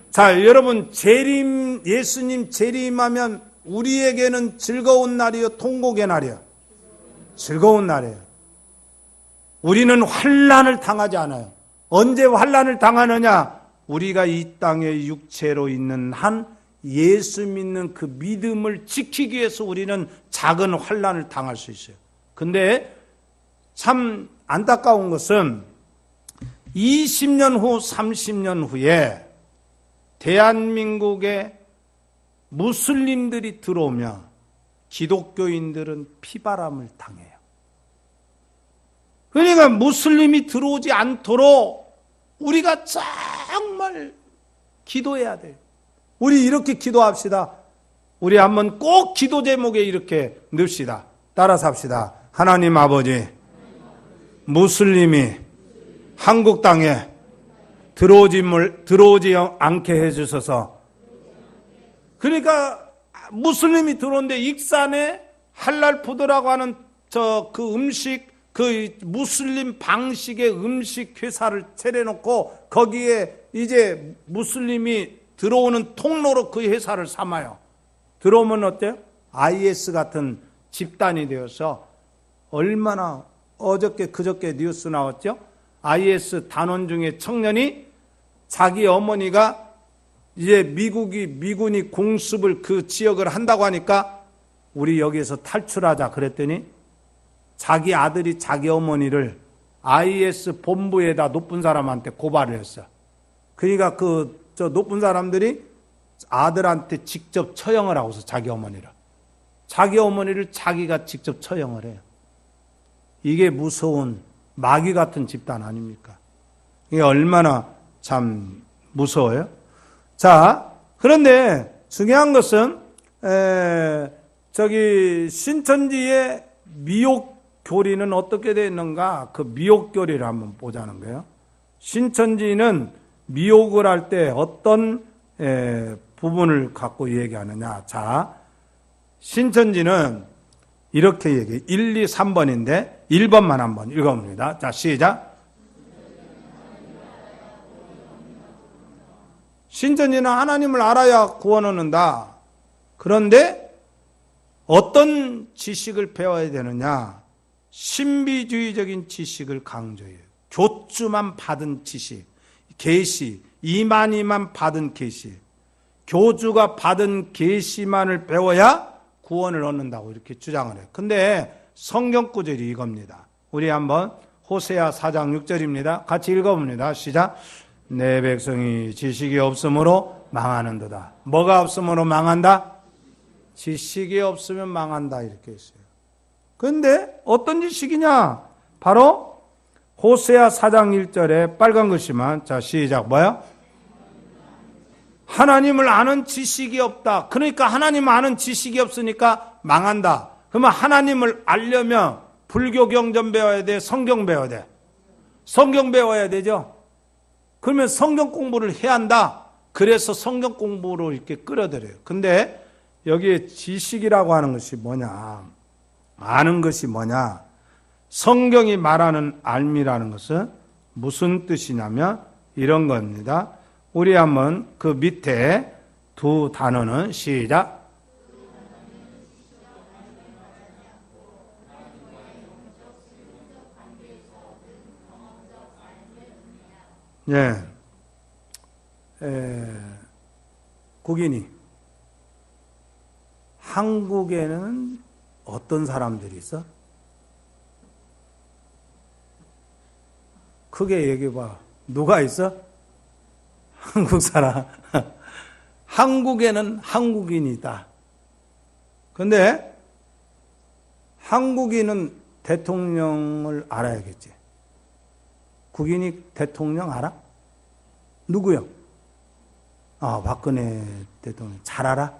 자, 여러분 예수님 재림하면 우리에게는 즐거운 날이요, 통곡의 날이요? 즐거운 날이에요. 우리는 환난을 당하지 않아요. 언제 환난을 당하느냐? 우리가 이 땅에 육체로 있는 한 예수 믿는 그 믿음을 지키기 위해서 우리는 작은 환난을 당할 수 있어요. 근데 참 안타까운 것은 20년 후, 30년 후에 대한민국에 무슬림들이 들어오면 기독교인들은 피바람을 당해요. 그러니까 무슬림이 들어오지 않도록 우리가 정말 기도해야 돼요. 우리 이렇게 기도합시다. 우리 한번 꼭 기도 제목에 이렇게 넣읍시다. 따라서 합시다. 하나님 아버지, 무슬림이 한국 땅에 들어오지 않게 해주셔서. 그러니까 무슬림이 들어오는데 익산에 할랄푸드라고 하는 그 음식, 그 무슬림 방식의 음식 회사를 차려놓고 거기에 이제 무슬림이 들어오는 통로로 그 회사를 삼아요. 들어오면 어때요? IS 같은 집단이 되어서 얼마나 그저께 뉴스 나왔죠? IS 단원 중에 청년이 자기 어머니가 이제 미군이 공습을 그 지역을 한다고 하니까 우리 여기에서 탈출하자 그랬더니 자기 아들이 자기 어머니를 IS 본부에다 높은 사람한테 고발을 했어. 그러니까 저 높은 사람들이 아들한테 직접 처형을 하고서 자기 어머니를 자기가 직접 처형을 해요. 이게 무서운 마귀 같은 집단 아닙니까? 이게 얼마나 참 무서워요. 자, 그런데 중요한 것은 신천지의 미혹교리는 어떻게 되어 있는가? 그 미혹교리를 한번 보자는 거예요. 신천지는 미혹을 할 때 어떤 부분을 갖고 얘기하느냐. 자, 신천지는 이렇게 얘기해요. 1, 2, 3번인데 1번만 한번 읽어봅니다. 자, 시작. 신천지는 하나님을 알아야 구원 얻는다. 그런데 어떤 지식을 배워야 되느냐? 신비주의적인 지식을 강조해요. 교주만 받은 지식, 계시, 이만희만 받은 계시, 교주가 받은 계시만을 배워야 구원을 얻는다고 이렇게 주장을 해요. 근데 성경 구절이 이겁니다. 우리 한번 호세아 4장 6절입니다. 같이 읽어봅니다. 시작. 내 백성이 지식이 없으므로 망하는도다. 뭐가 없으므로 망한다? 지식이 없으면 망한다 이렇게 했어요. 그런데 어떤 지식이냐? 바로 호세아 4장 1절에 빨간 글씨만. 자, 시작. 뭐야? 하나님을 아는 지식이 없다. 그러니까 하나님 아는 지식이 없으니까 망한다. 그러면 하나님을 알려면 불교 경전 배워야 돼? 성경 배워야 돼? 성경 배워야 되죠? 그러면 성경 공부를 해야 한다. 그래서 성경 공부로 이렇게 끌어들여요. 근데 여기에 지식이라고 하는 것이 뭐냐? 아는 것이 뭐냐? 성경이 말하는 알미라는 것은 무슨 뜻이냐면 이런 겁니다. 우리 한번 그 밑에 두 단어는 시작. 예. 국인이 한국에는 어떤 사람들이 있어? 크게 얘기해봐. 누가 있어? 한국 사람. 한국에는 한국인이다. 근데 한국인은 대통령을 알아야겠지. 국인이 대통령 알아? 누구요? 박근혜 대통령. 잘 알아?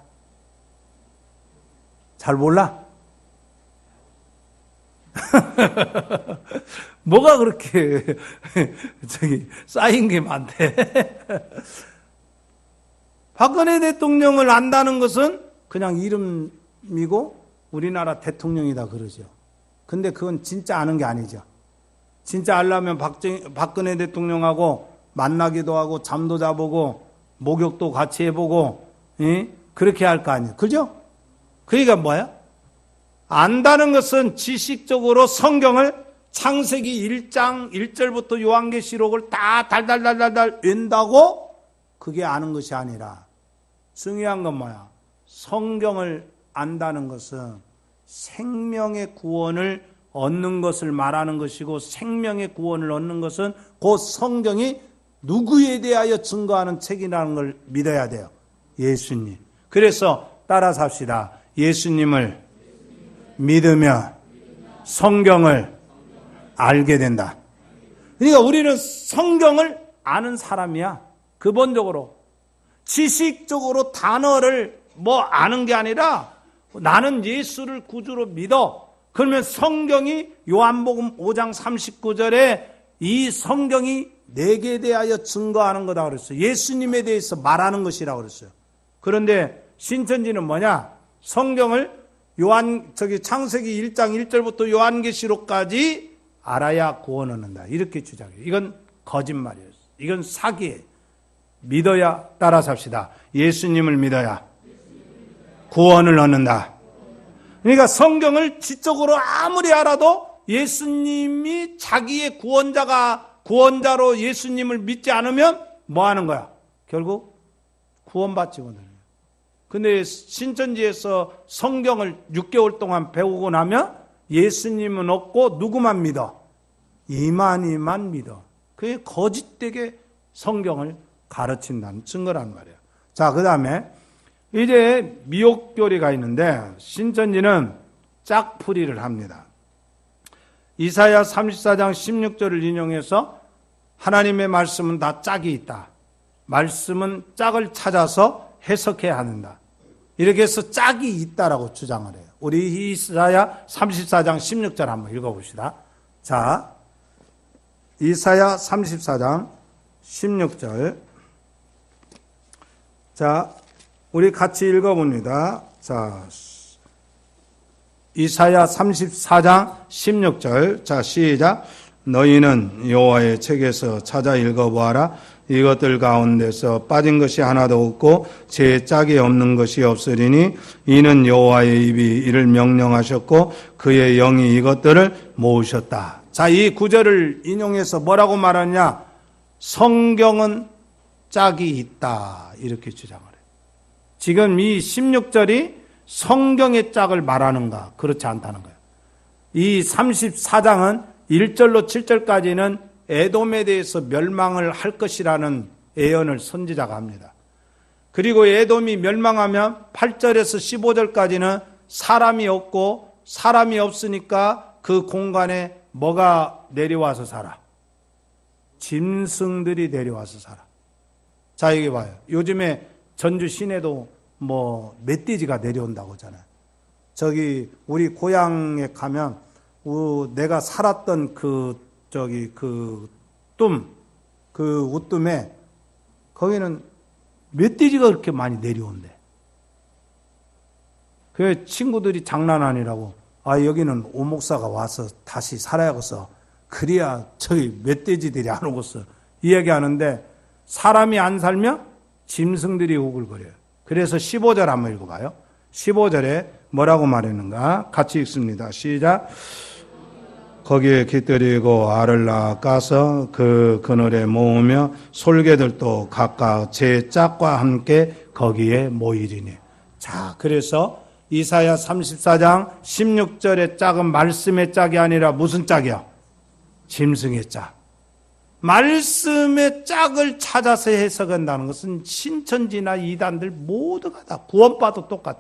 잘 몰라? 뭐가 그렇게 쌓인 게 많대? 박근혜 대통령을 안다는 것은 그냥 이름이고 우리나라 대통령이다 그러죠. 근데 그건 진짜 아는 게 아니죠. 진짜 알려면 박근혜 대통령하고 만나기도 하고 잠도 자보고 목욕도 같이 해보고 그렇게 할 거 아니에요. 그죠? 그러니까 뭐야? 안다는 것은 지식적으로 성경을 창세기 1장 1절부터 요한계시록을 다 달달달달달 웬다고 그게 아는 것이 아니라 중요한 건 뭐야? 성경을 안다는 것은 생명의 구원을 얻는 것을 말하는 것이고, 생명의 구원을 얻는 것은 그 성경이 누구에 대하여 증거하는 책이라는 걸 믿어야 돼요. 예수님. 그래서 따라 삽시다. 예수님을 믿으며 성경을 알게 된다. 그러니까 우리는 성경을 아는 사람이야. 근본적으로. 지식적으로 단어를 아는 게 아니라 나는 예수를 구주로 믿어. 그러면 성경이 요한복음 5장 39절에 이 성경이 내게 대하여 증거하는 거다 그랬어요. 예수님에 대해서 말하는 것이라고 그랬어요. 그런데 신천지는 뭐냐? 성경을 창세기 1장 1절부터 요한계시록까지 알아야 구원을 얻는다. 이렇게 주장해요. 이건 거짓말이에요. 이건 사기예요. 믿어야 따라 삽시다. 예수님을 믿어야 구원을 얻는다. 그러니까 성경을 지적으로 아무리 알아도 예수님이 자기의 구원자로 예수님을 믿지 않으면 뭐 하는 거야? 결국 구원받지 못해요. 근데 신천지에서 성경을 6개월 동안 배우고 나면 예수님은 없고 누구만 믿어? 이만희만 믿어. 그게 거짓되게 성경을 가르친다는 증거란 말이에요. 자, 그 다음에 이제 미혹교리가 있는데 신천지는 짝풀이를 합니다. 이사야 34장 16절을 인용해서 하나님의 말씀은 다 짝이 있다. 말씀은 짝을 찾아서 해석해야 한다. 이렇게 해서 짝이 있다라고 주장을 해요. 우리 이사야 34장 16절 한번 읽어봅시다. 자, 이사야 34장 16절. 자, 우리 같이 읽어봅니다. 자, 이사야 34장 16절. 자, 시작. 너희는 여호와의 책에서 찾아 읽어보아라. 이것들 가운데서 빠진 것이 하나도 없고 제 짝이 없는 것이 없으리니 이는 여호와의 입이 이를 명령하셨고 그의 영이 이것들을 모으셨다. 자, 이 구절을 인용해서 뭐라고 말하냐? 성경은 짝이 있다. 이렇게 주장을 해요. 지금 이 16절이 성경의 짝을 말하는가? 그렇지 않다는 거예요. 이 34장은 1절로 7절까지는 에돔에 대해서 멸망을 할 것이라는 예언을 선지자가 합니다. 그리고 에돔이 멸망하면 8절에서 15절까지는 사람이 없고 사람이 없으니까 그 공간에 뭐가 내려와서 살아? 짐승들이 내려와서 살아. 자, 여기 봐요. 요즘에 전주 시내도 멧돼지가 내려온다고 하잖아요. 저기 우리 고향에 가면 내가 살았던 우뜸에 거기는 멧돼지가 그렇게 많이 내려온대. 그 친구들이 장난 아니라고, 여기는 오 목사가 와서 다시 살아야겠어. 그래야 저기 멧돼지들이 안 오겠어. 이 얘기 하는데 사람이 안 살면 짐승들이 오글거려요. 그래서 15절 한번 읽어봐요. 15절에 뭐라고 말했는가? 같이 읽습니다. 시작. 거기에 깃들이고 알을 낚아서 그 그늘에 모으며 솔개들도 각각 제 짝과 함께 거기에 모이리니. 자, 그래서 이사야 34장 16절의 짝은 말씀의 짝이 아니라 무슨 짝이야? 짐승의 짝. 말씀의 짝을 찾아서 해석한다는 것은 신천지나 이단들 모두가 다 구원파도 똑같아.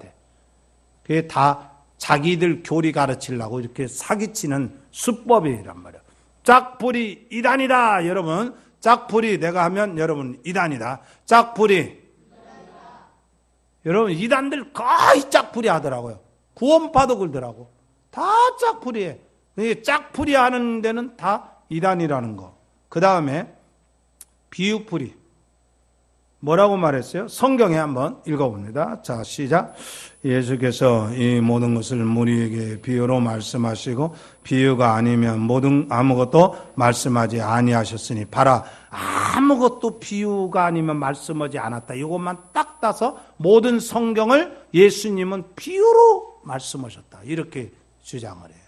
그게 다 자기들 교리 가르치려고 이렇게 사기치는 수법이란 말이야. 짝풀이 이단이다. 여러분, 짝풀이 내가 하면 여러분 이단이다. 짝풀이. 여러분, 이단들 거의 짝풀이 하더라고요. 구원파도 그러더라고. 다 짝풀이해. 짝풀이 하는 데는 다 이단이라는 거. 그 다음에 비유풀이. 뭐라고 말했어요? 성경에 한번 읽어봅니다. 자, 시작. 예수께서 이 모든 것을 무리에게 비유로 말씀하시고 비유가 아니면 아무것도 말씀하지 아니하셨으니 봐라. 아무것도 비유가 아니면 말씀하지 않았다. 이것만 딱 따서 모든 성경을 예수님은 비유로 말씀하셨다. 이렇게 주장을 해요.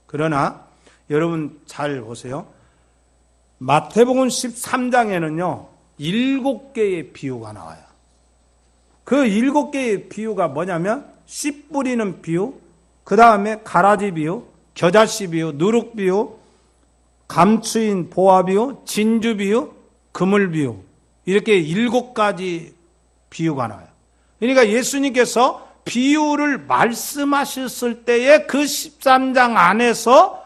그러나 여러분 잘 보세요. 마태복음 13장에는요 7개의 비유가 나와요. 그 7개의 비유가 뭐냐면 씨 뿌리는 비유, 그 다음에 가라지 비유, 겨자씨 비유, 누룩 비유, 감추인 보화 비유, 진주 비유, 그물 비유, 이렇게 7가지 비유가 나와요. 그러니까 예수님께서 비유를 말씀하셨을 때에 그 13장 안에서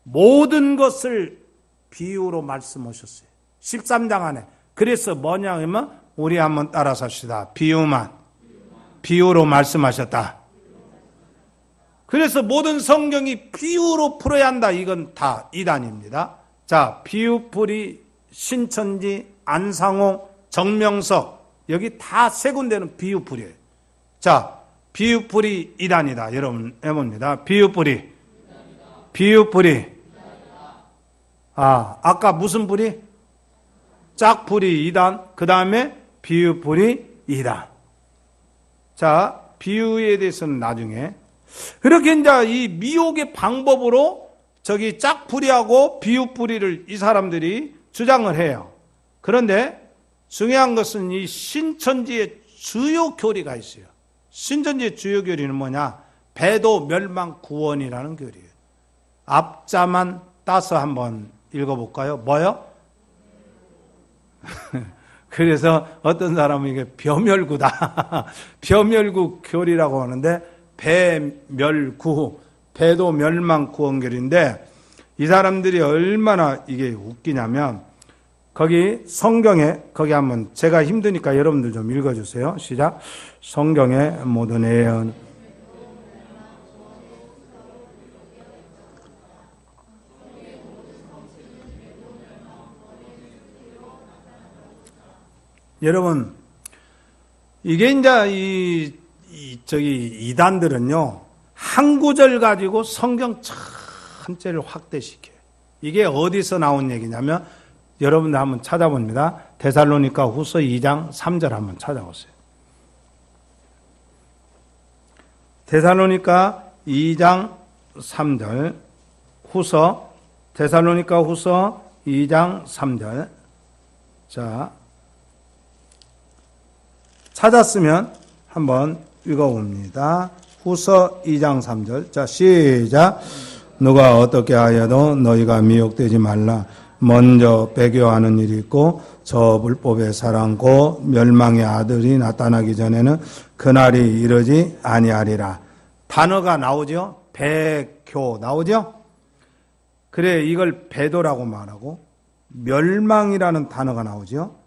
모든 것을 비유로 말씀하셨어요. 13장 안에. 그래서 뭐냐 하면 우리 한번 따라서 합시다. 비유로 말씀하셨다. 그래서 모든 성경이 비유로 풀어야 한다. 이건 다 이단입니다. 자, 비유풀이, 신천지, 안상홍, 정명석, 여기 다 세 군데는 비유풀이에요. 자, 비유풀이 이단이다. 여러분 해봅니다. 비유풀이. 아까 무슨 풀이? 짝풀이 이단, 그 다음에 비유풀이 이단. 자, 비유에 대해서는 나중에. 그렇게 이제 이 미혹의 방법으로 저기 짝풀이하고 비유풀이를 이 사람들이 주장을 해요. 그런데 중요한 것은 이 신천지의 주요 교리가 있어요. 신천지의 주요 교리는 뭐냐? 배도 멸망 구원이라는 교리예요. 앞자만 따서 한번 읽어볼까요? 뭐요? 그래서 어떤 사람은 이게 벼멸구다. 벼멸구 교리라고 하는데 배멸구, 배도 멸망 구원교리인데 이 사람들이 얼마나 이게 웃기냐면 거기 성경에 거기 한번 제가 힘드니까 여러분들 좀 읽어주세요. 시작. 성경의 모든 예언 여러분 이게 이제 저기 이단들은요 한 구절 가지고 성경 전체를 확대시켜요. 이게 어디서 나온 얘기냐면 여러분들 한번 찾아봅니다. 데살로니가 후서 2장 3절 한번 찾아보세요. 데살로니가 2장 3절 후서 데살로니가 후서 2장 3절 자 찾았으면 한번 읽어봅니다. 후서 2장 3절 자 시작. 누가 어떻게 하여도 너희가 미혹되지 말라. 먼저 배교하는 일이 있고 저 불법의 사랑고 멸망의 아들이 나타나기 전에는 그날이 이르지 아니하리라. 단어가 나오죠. 배교 나오죠. 그래 이걸 배도라고 말하고 멸망이라는 단어가 나오죠.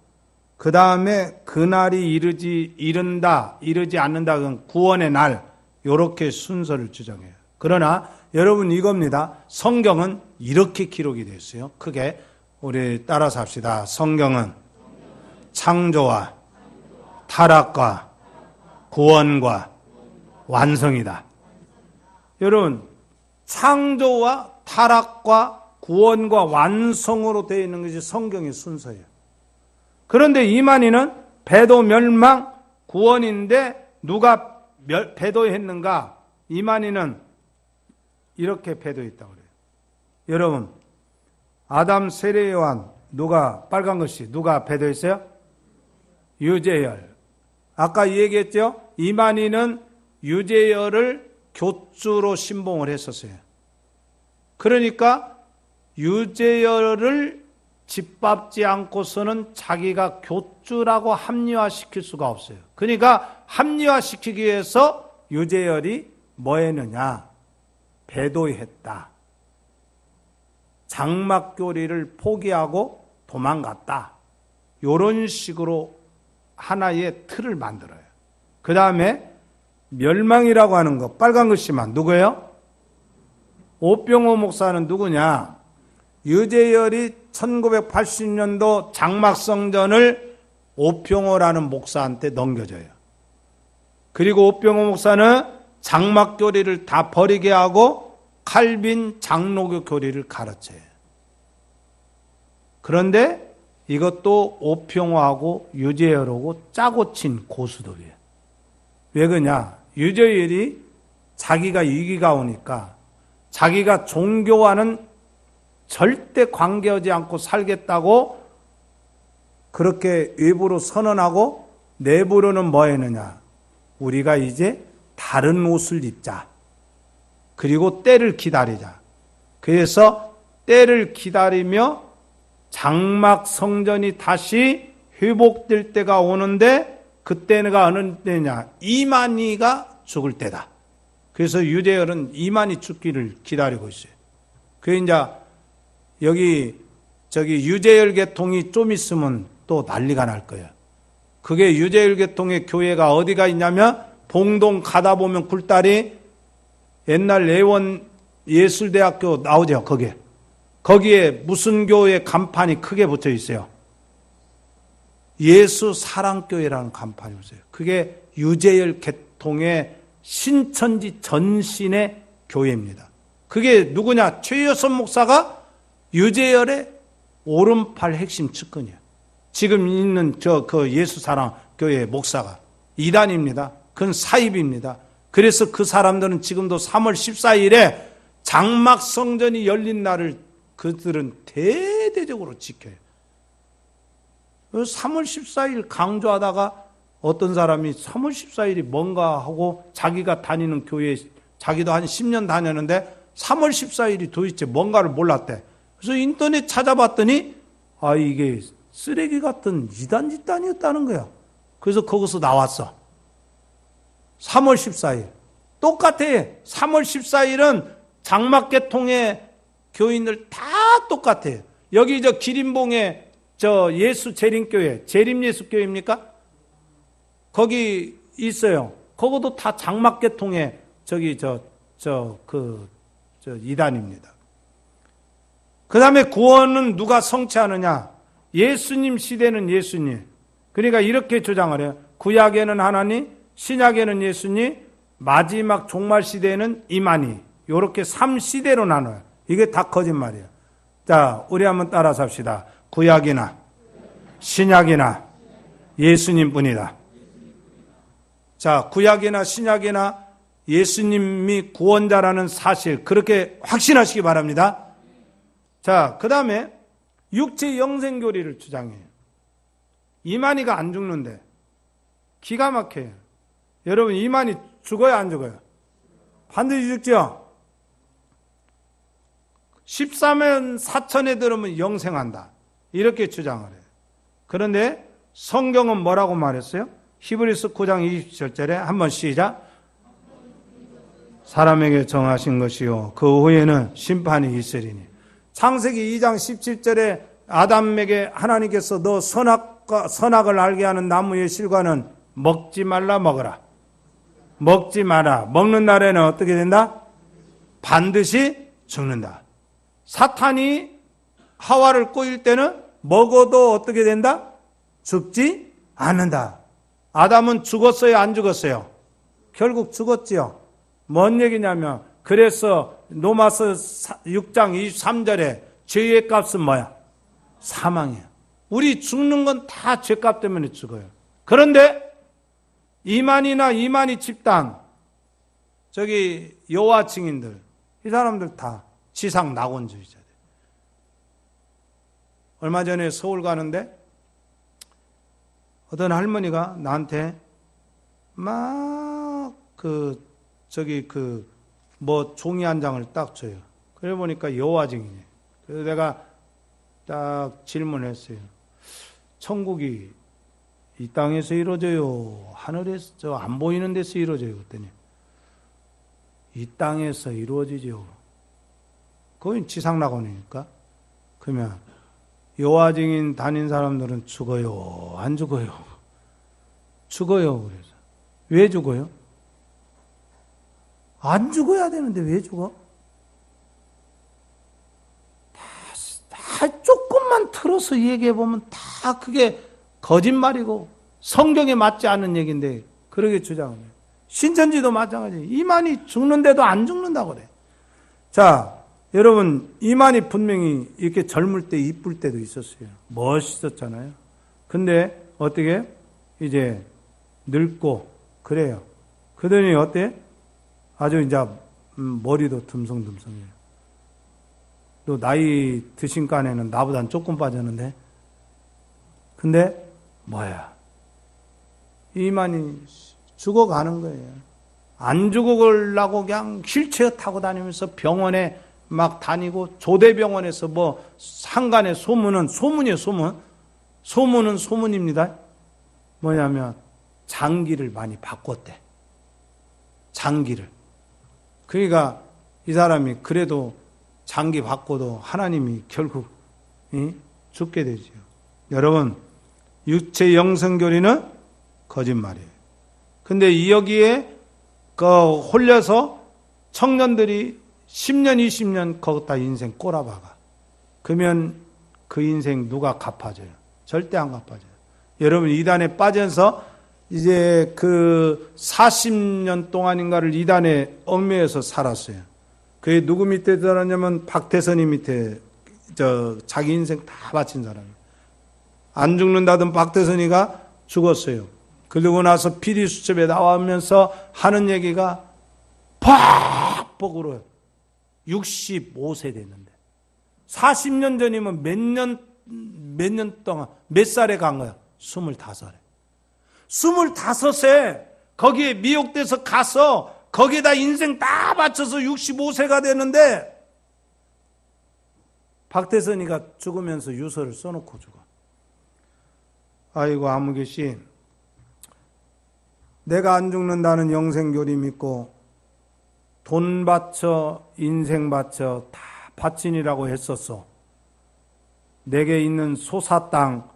그 다음에 그날이 이르지 않는다. 그건 구원의 날. 요렇게 순서를 주장해요. 그러나 여러분 이겁니다. 성경은 이렇게 기록이 되어 있어요. 크게 우리 따라서 합시다. 성경은 창조와 타락과 구원과 완성이다. 여러분 창조와 타락과 구원과 완성으로 되어 있는 것이 성경의 순서예요. 그런데 이만희는 배도 멸망 구원인데 누가 배도했는가? 이만희는 이렇게 배도했다고 그래요. 여러분 아담 세례 요한 누가 빨간 글씨 누가 배도했어요? 유재열. 아까 얘기했죠? 이만희는 유재열을 교주로 신봉을 했었어요. 그러니까 유재열을 짓밟지 않고서는 자기가 교주라고 합리화시킬 수가 없어요. 그러니까 합리화시키기 위해서 유재열이 뭐 했느냐? 배도했다. 장막교리를 포기하고 도망갔다. 이런 식으로 하나의 틀을 만들어요. 그 다음에 멸망이라고 하는 거 빨간 글씨만 누구예요? 오병호 목사는 누구냐? 유재열이 1980년도 장막성전을 오병호라는 목사한테 넘겨줘요. 그리고 오병호 목사는 장막교리를 다 버리게 하고 칼빈 장로교 교리를 가르쳐요. 그런데 이것도 오병호하고 유재열하고 짜고 친 고수들이에요. 왜 그러냐? 유재열이 자기가 위기가 오니까 자기가 종교와는 절대 관계하지 않고 살겠다고 그렇게 외부로 선언하고 내부로는 뭐 했느냐? 우리가 이제 다른 옷을 입자. 그리고 때를 기다리자. 그래서 때를 기다리며 장막 성전이 다시 회복될 때가 오는데 그때가 어느 때냐? 이만희가 죽을 때다. 그래서 유대인은 이만희 죽기를 기다리고 있어요. 그 이제 여기 유재열 계통이 좀 있으면 또 난리가 날 거예요. 그게 유재열 계통의 교회가 어디가 있냐면 봉동 가다 보면 굴다리 옛날 예원 예술대학교 나오죠. 거기에 무슨 교회 간판이 크게 붙어 있어요. 예수 사랑교회라는 간판이 있어요. 그게 유재열 계통의 신천지 전신의 교회입니다. 그게 누구냐? 최여선 목사가 유재열의 오른팔 핵심 측근이에요. 지금 있는 그 예수 사랑 교회 목사가 이단입니다. 그건 사입입니다. 그래서 그 사람들은 지금도 3월 14일에 장막 성전이 열린 날을 그들은 대대적으로 지켜요. 3월 14일 강조하다가 어떤 사람이 3월 14일이 뭔가 하고 자기가 다니는 교회에 자기도 한 10년 다녔는데 3월 14일이 도대체 뭔가를 몰랐대. 그래서 인터넷 찾아봤더니 이게 쓰레기 같은 이단 집단이었다는 거야. 그래서 거기서 나왔어. 3월 14일. 똑같아. 3월 14일은 장막계통의 교인들 다 똑같아. 여기 기린봉에 예수 재림교회, 재림예수교회입니까? 거기 있어요. 그것도 다 장막계통의 이단입니다. 그 다음에 구원은 누가 성취하느냐? 예수님 시대는 예수님. 그러니까 이렇게 주장을 해요. 구약에는 하나님, 신약에는 예수님, 마지막 종말 시대에는 이만희. 이렇게 3시대로 나눠요. 이게 다 거짓말이에요. 자, 우리 한번 따라서 합시다. 구약이나 신약이나 예수님뿐이다. 자, 구약이나 신약이나 예수님이 구원자라는 사실 그렇게 확신하시기 바랍니다. 자, 그 다음에 육체 영생교리를 주장해요. 이만희가 안 죽는데 기가 막혀요. 여러분 이만희 죽어요 안 죽어요? 반드시 죽죠. 13년 사천에 들으면 영생한다. 이렇게 주장을 해요. 그런데 성경은 뭐라고 말했어요? 히브리서 9장 27절에 한번 시작. 사람에게 정하신 것이요 그 후에는 심판이 있으리니. 창세기 2장 17절에 아담에게 하나님께서 너 선악을 알게 하는 나무의 실과는 먹지 말라 먹어라. 먹지 마라. 먹는 날에는 어떻게 된다? 반드시 죽는다. 사탄이 하와를 꼬일 때는 먹어도 어떻게 된다? 죽지 않는다. 아담은 죽었어요? 안 죽었어요? 결국 죽었지요. 뭔 얘기냐면 그래서 로마서 6장 23절에 죄의 값은 뭐야? 사망이야. 우리 죽는 건 다 죄값 때문에 죽어요. 그런데 이만희나 이만희 집단, 여호와 증인들, 이 사람들 다 지상 낙원주의자들. 얼마 전에 서울 가는데 어떤 할머니가 나한테 막 종이 한 장을 딱 줘요. 그래 보니까 여호와 증인이에요. 그래서 내가 딱 질문했어요. 천국이 이 땅에서 이루어져요? 하늘에서 안 보이는 데서 이루어져요? 그랬더니 이 땅에서 이루어지죠. 그건 지상낙원이니까. 그러면 여호와 증인 다닌 사람들은 죽어요? 안 죽어요? 죽어요. 그래서 왜 죽어요? 안 죽어야 되는데 왜 죽어? 다 조금만 틀어서 얘기해보면 다 그게 거짓말이고 성경에 맞지 않는 얘기인데 그렇게 주장을 해요. 신천지도 마찬가지예요. 이만희 죽는데도 안 죽는다고 그래. 자, 여러분 이만희 분명히 이렇게 젊을 때 이쁠 때도 있었어요. 멋있었잖아요. 근데 어떻게 이제 늙고 그래요. 그러더니 어때? 아주 이제 머리도 듬성듬성해요. 또 나이 드신 깐에는 나보단 조금 빠졌는데 근데 뭐야? 이만희 죽어가는 거예요. 안 죽어가려고 그냥 휠체어 타고 다니면서 병원에 막 다니고, 조대병원에서 뭐 상간의 소문이에요, 소문. 소문은 소문입니다. 뭐냐면 장기를 많이 바꿨대. 장기를. 그러니까 이 사람이 그래도 장기 바꿔도 하나님이 결국 죽게 되지요. 여러분, 육체 영성교리는 거짓말이에요. 근데 여기에 홀려서 청년들이 10년, 20년 거기다 인생 꼬라박아. 그러면 그 인생 누가 갚아줘요? 절대 안 갚아줘요. 여러분, 이단에 빠져서 이제 그 40년 동안인가를 이단에 얽매여서 살았어요. 그게 누구 밑에 살았냐면 박태선이 밑에 자기 인생 다 바친 사람이에요. 안 죽는다던 박태선이가 죽었어요. 그러고 나서 피리수첩에 나오면서 하는 얘기가 팍 울어요. 65세 됐는데. 40년 전이면 몇 년 동안, 몇 살에 간 거야? 25살에. 25세, 거기에 미혹돼서 가서, 거기에다 인생 다 바쳐서 65세가 되는데, 박태선이가 죽으면서 유서를 써놓고 죽어. 아이고, 아무개씨, 내가 안 죽는다는 영생교리 믿고, 돈 바쳐, 인생 바쳐, 다 바친이라고 했었어. 내게 있는 소사 땅,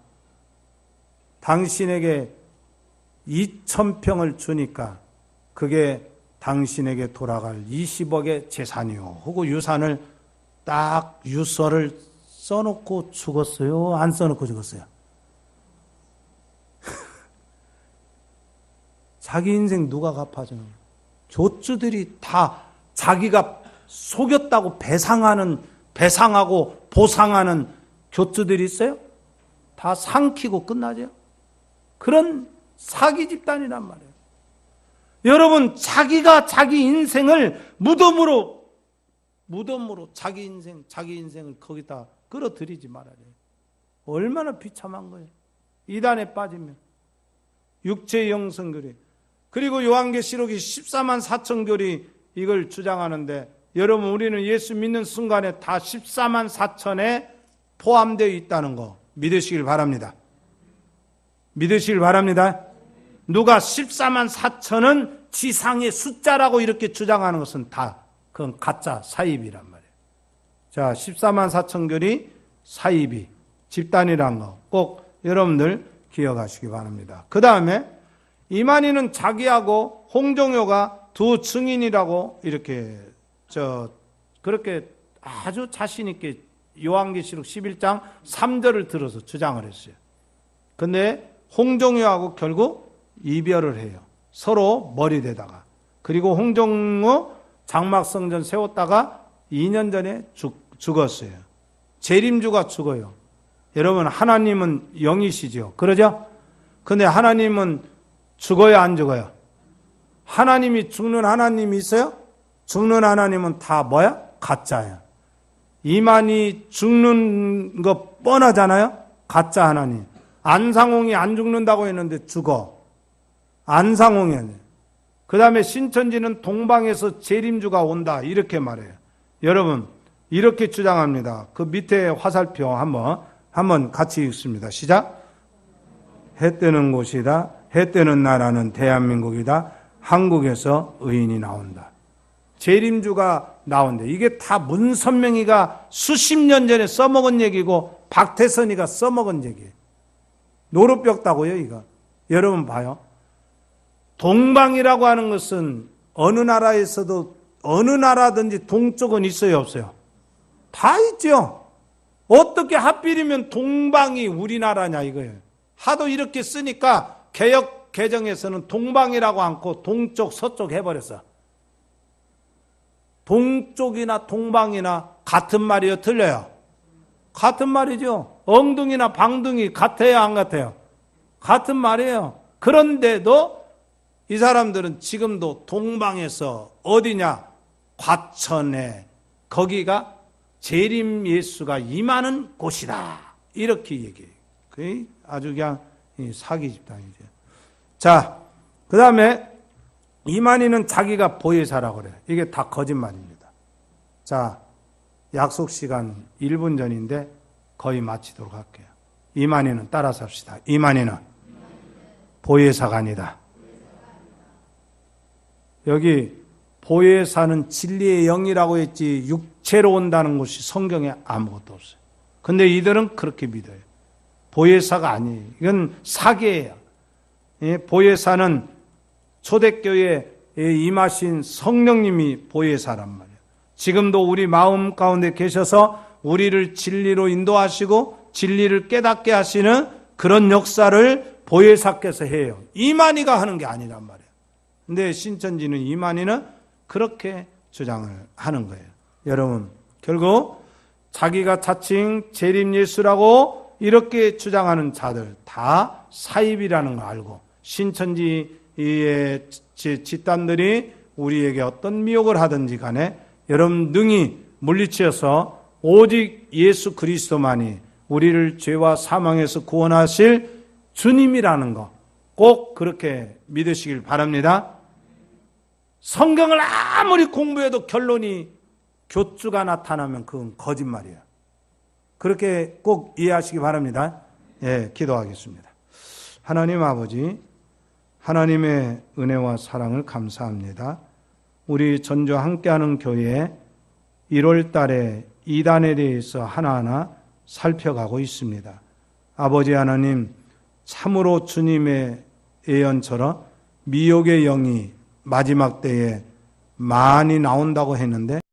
당신에게 2,000평을 주니까 그게 당신에게 돌아갈 20억의 재산이요. 하고 유산을 딱 유서를 써놓고 죽었어요? 안 써놓고 죽었어요? 자기 인생 누가 갚아주는 거예요? 교주들이 다 자기가 속였다고 배상하고 보상하는 교주들이 있어요? 다 삼키고 끝나죠? 그런 사기 집단이란 말이에요. 여러분, 자기가 자기 인생을 무덤으로 자기 인생을 거기다 끌어들이지 말아야 돼요. 얼마나 비참한 거예요. 이단에 빠지면. 육체의 영성교리. 그리고 요한계시록이 14만 4천 교리 이걸 주장하는데, 여러분, 우리는 예수 믿는 순간에 다 14만 4천에 포함되어 있다는 거 믿으시길 바랍니다. 믿으시길 바랍니다. 누가 14만 4천은 지상의 숫자라고 이렇게 주장하는 것은 다 그건 가짜 사입이란 말이에요. 자, 14만 4천 교리 사입이 집단이란 거 꼭 여러분들 기억하시기 바랍니다. 그 다음에 이만희는 자기하고 홍종효가 두 증인이라고 이렇게 그렇게 아주 자신 있게 요한계시록 11장 3절을 들어서 주장을 했어요. 근데 홍종효하고 결국 이별을 해요. 서로 머리대다가. 그리고 홍종효 장막성전 세웠다가 2년 전에 죽었어요. 재림주가 죽어요. 여러분, 하나님은 영이시죠. 그러죠? 근데 하나님은 죽어요, 안 죽어요? 하나님이 죽는 하나님이 있어요? 죽는 하나님은 다 뭐야? 가짜예요. 이만희 죽는 거 뻔하잖아요? 가짜 하나님. 안상홍이 안 죽는다고 했는데 죽어. 안상홍이 아니에요. 그 다음에 신천지는 동방에서 재림주가 온다 이렇게 말해요. 여러분, 이렇게 주장합니다. 그 밑에 화살표 한번 같이 읽습니다. 시작. 해 뜨는 곳이다. 해 뜨는 나라는 대한민국이다. 한국에서 의인이 나온다. 재림주가 나온다. 이게 다 문선명이가 수십 년 전에 써먹은 얘기고 박태선이가 써먹은 얘기예요. 노릇벽 따고요, 이거. 여러분 봐요. 동방이라고 하는 것은 어느 나라에서도 어느 나라든지 동쪽은 있어요, 없어요? 다 있죠. 어떻게 하필이면 동방이 우리나라냐 이거예요. 하도 이렇게 쓰니까 개역 개정에서는 동방이라고 않고 동쪽 서쪽 해버렸어. 동쪽이나 동방이나 같은 말이에요, 틀려요? 같은 말이죠. 엉둥이나 방둥이 같아요, 안 같아요? 같은 말이에요. 그런데도 이 사람들은 지금도 동방에서 어디냐? 과천에 거기가 재림 예수가 임하는 곳이다. 이렇게 얘기해요. 그게 아주 그냥 사기 집단이죠. 자, 그 다음에 이만희는 자기가 보혜사라고 그래요. 이게 다 거짓말입니다. 자, 약속 시간 1분 전인데 거의 마치도록 할게요. 이만희는 따라서 합시다. 이만희는 보혜사가 아니다. 여기 보혜사는 진리의 영이라고 했지 육체로 온다는 것이 성경에 아무것도 없어요. 근데 이들은 그렇게 믿어요. 보혜사가 아니에요. 이건 사기예요. 보혜사는 초대교회에 임하신 성령님이 보혜사란 말이에요. 지금도 우리 마음 가운데 계셔서 우리를 진리로 인도하시고 진리를 깨닫게 하시는 그런 역사를 보혜사께서 해요. 이만희가 하는 게 아니란 말이에요. 근데 신천지는 이만희는 그렇게 주장을 하는 거예요. 여러분, 결국 자기가 자칭 재림 예수라고 이렇게 주장하는 자들 다 사입이라는 걸 알고 신천지의 집단들이 우리에게 어떤 미혹을 하든지 간에 여러분 능히 물리치어서 오직 예수 그리스도만이 우리를 죄와 사망에서 구원하실 주님이라는 거 꼭 그렇게 믿으시길 바랍니다. 성경을 아무리 공부해도 결론이 교주가 나타나면 그건 거짓말이에요. 그렇게 꼭 이해하시기 바랍니다. 예, 기도하겠습니다. 하나님 아버지, 하나님의 은혜와 사랑을 감사합니다. 우리 전주 함께하는 교회 1월 달에 이단에 대해서 하나하나 살펴가고 있습니다. 아버지 하나님, 참으로 주님의 예언처럼 미혹의 영이 마지막 때에 많이 나온다고 했는데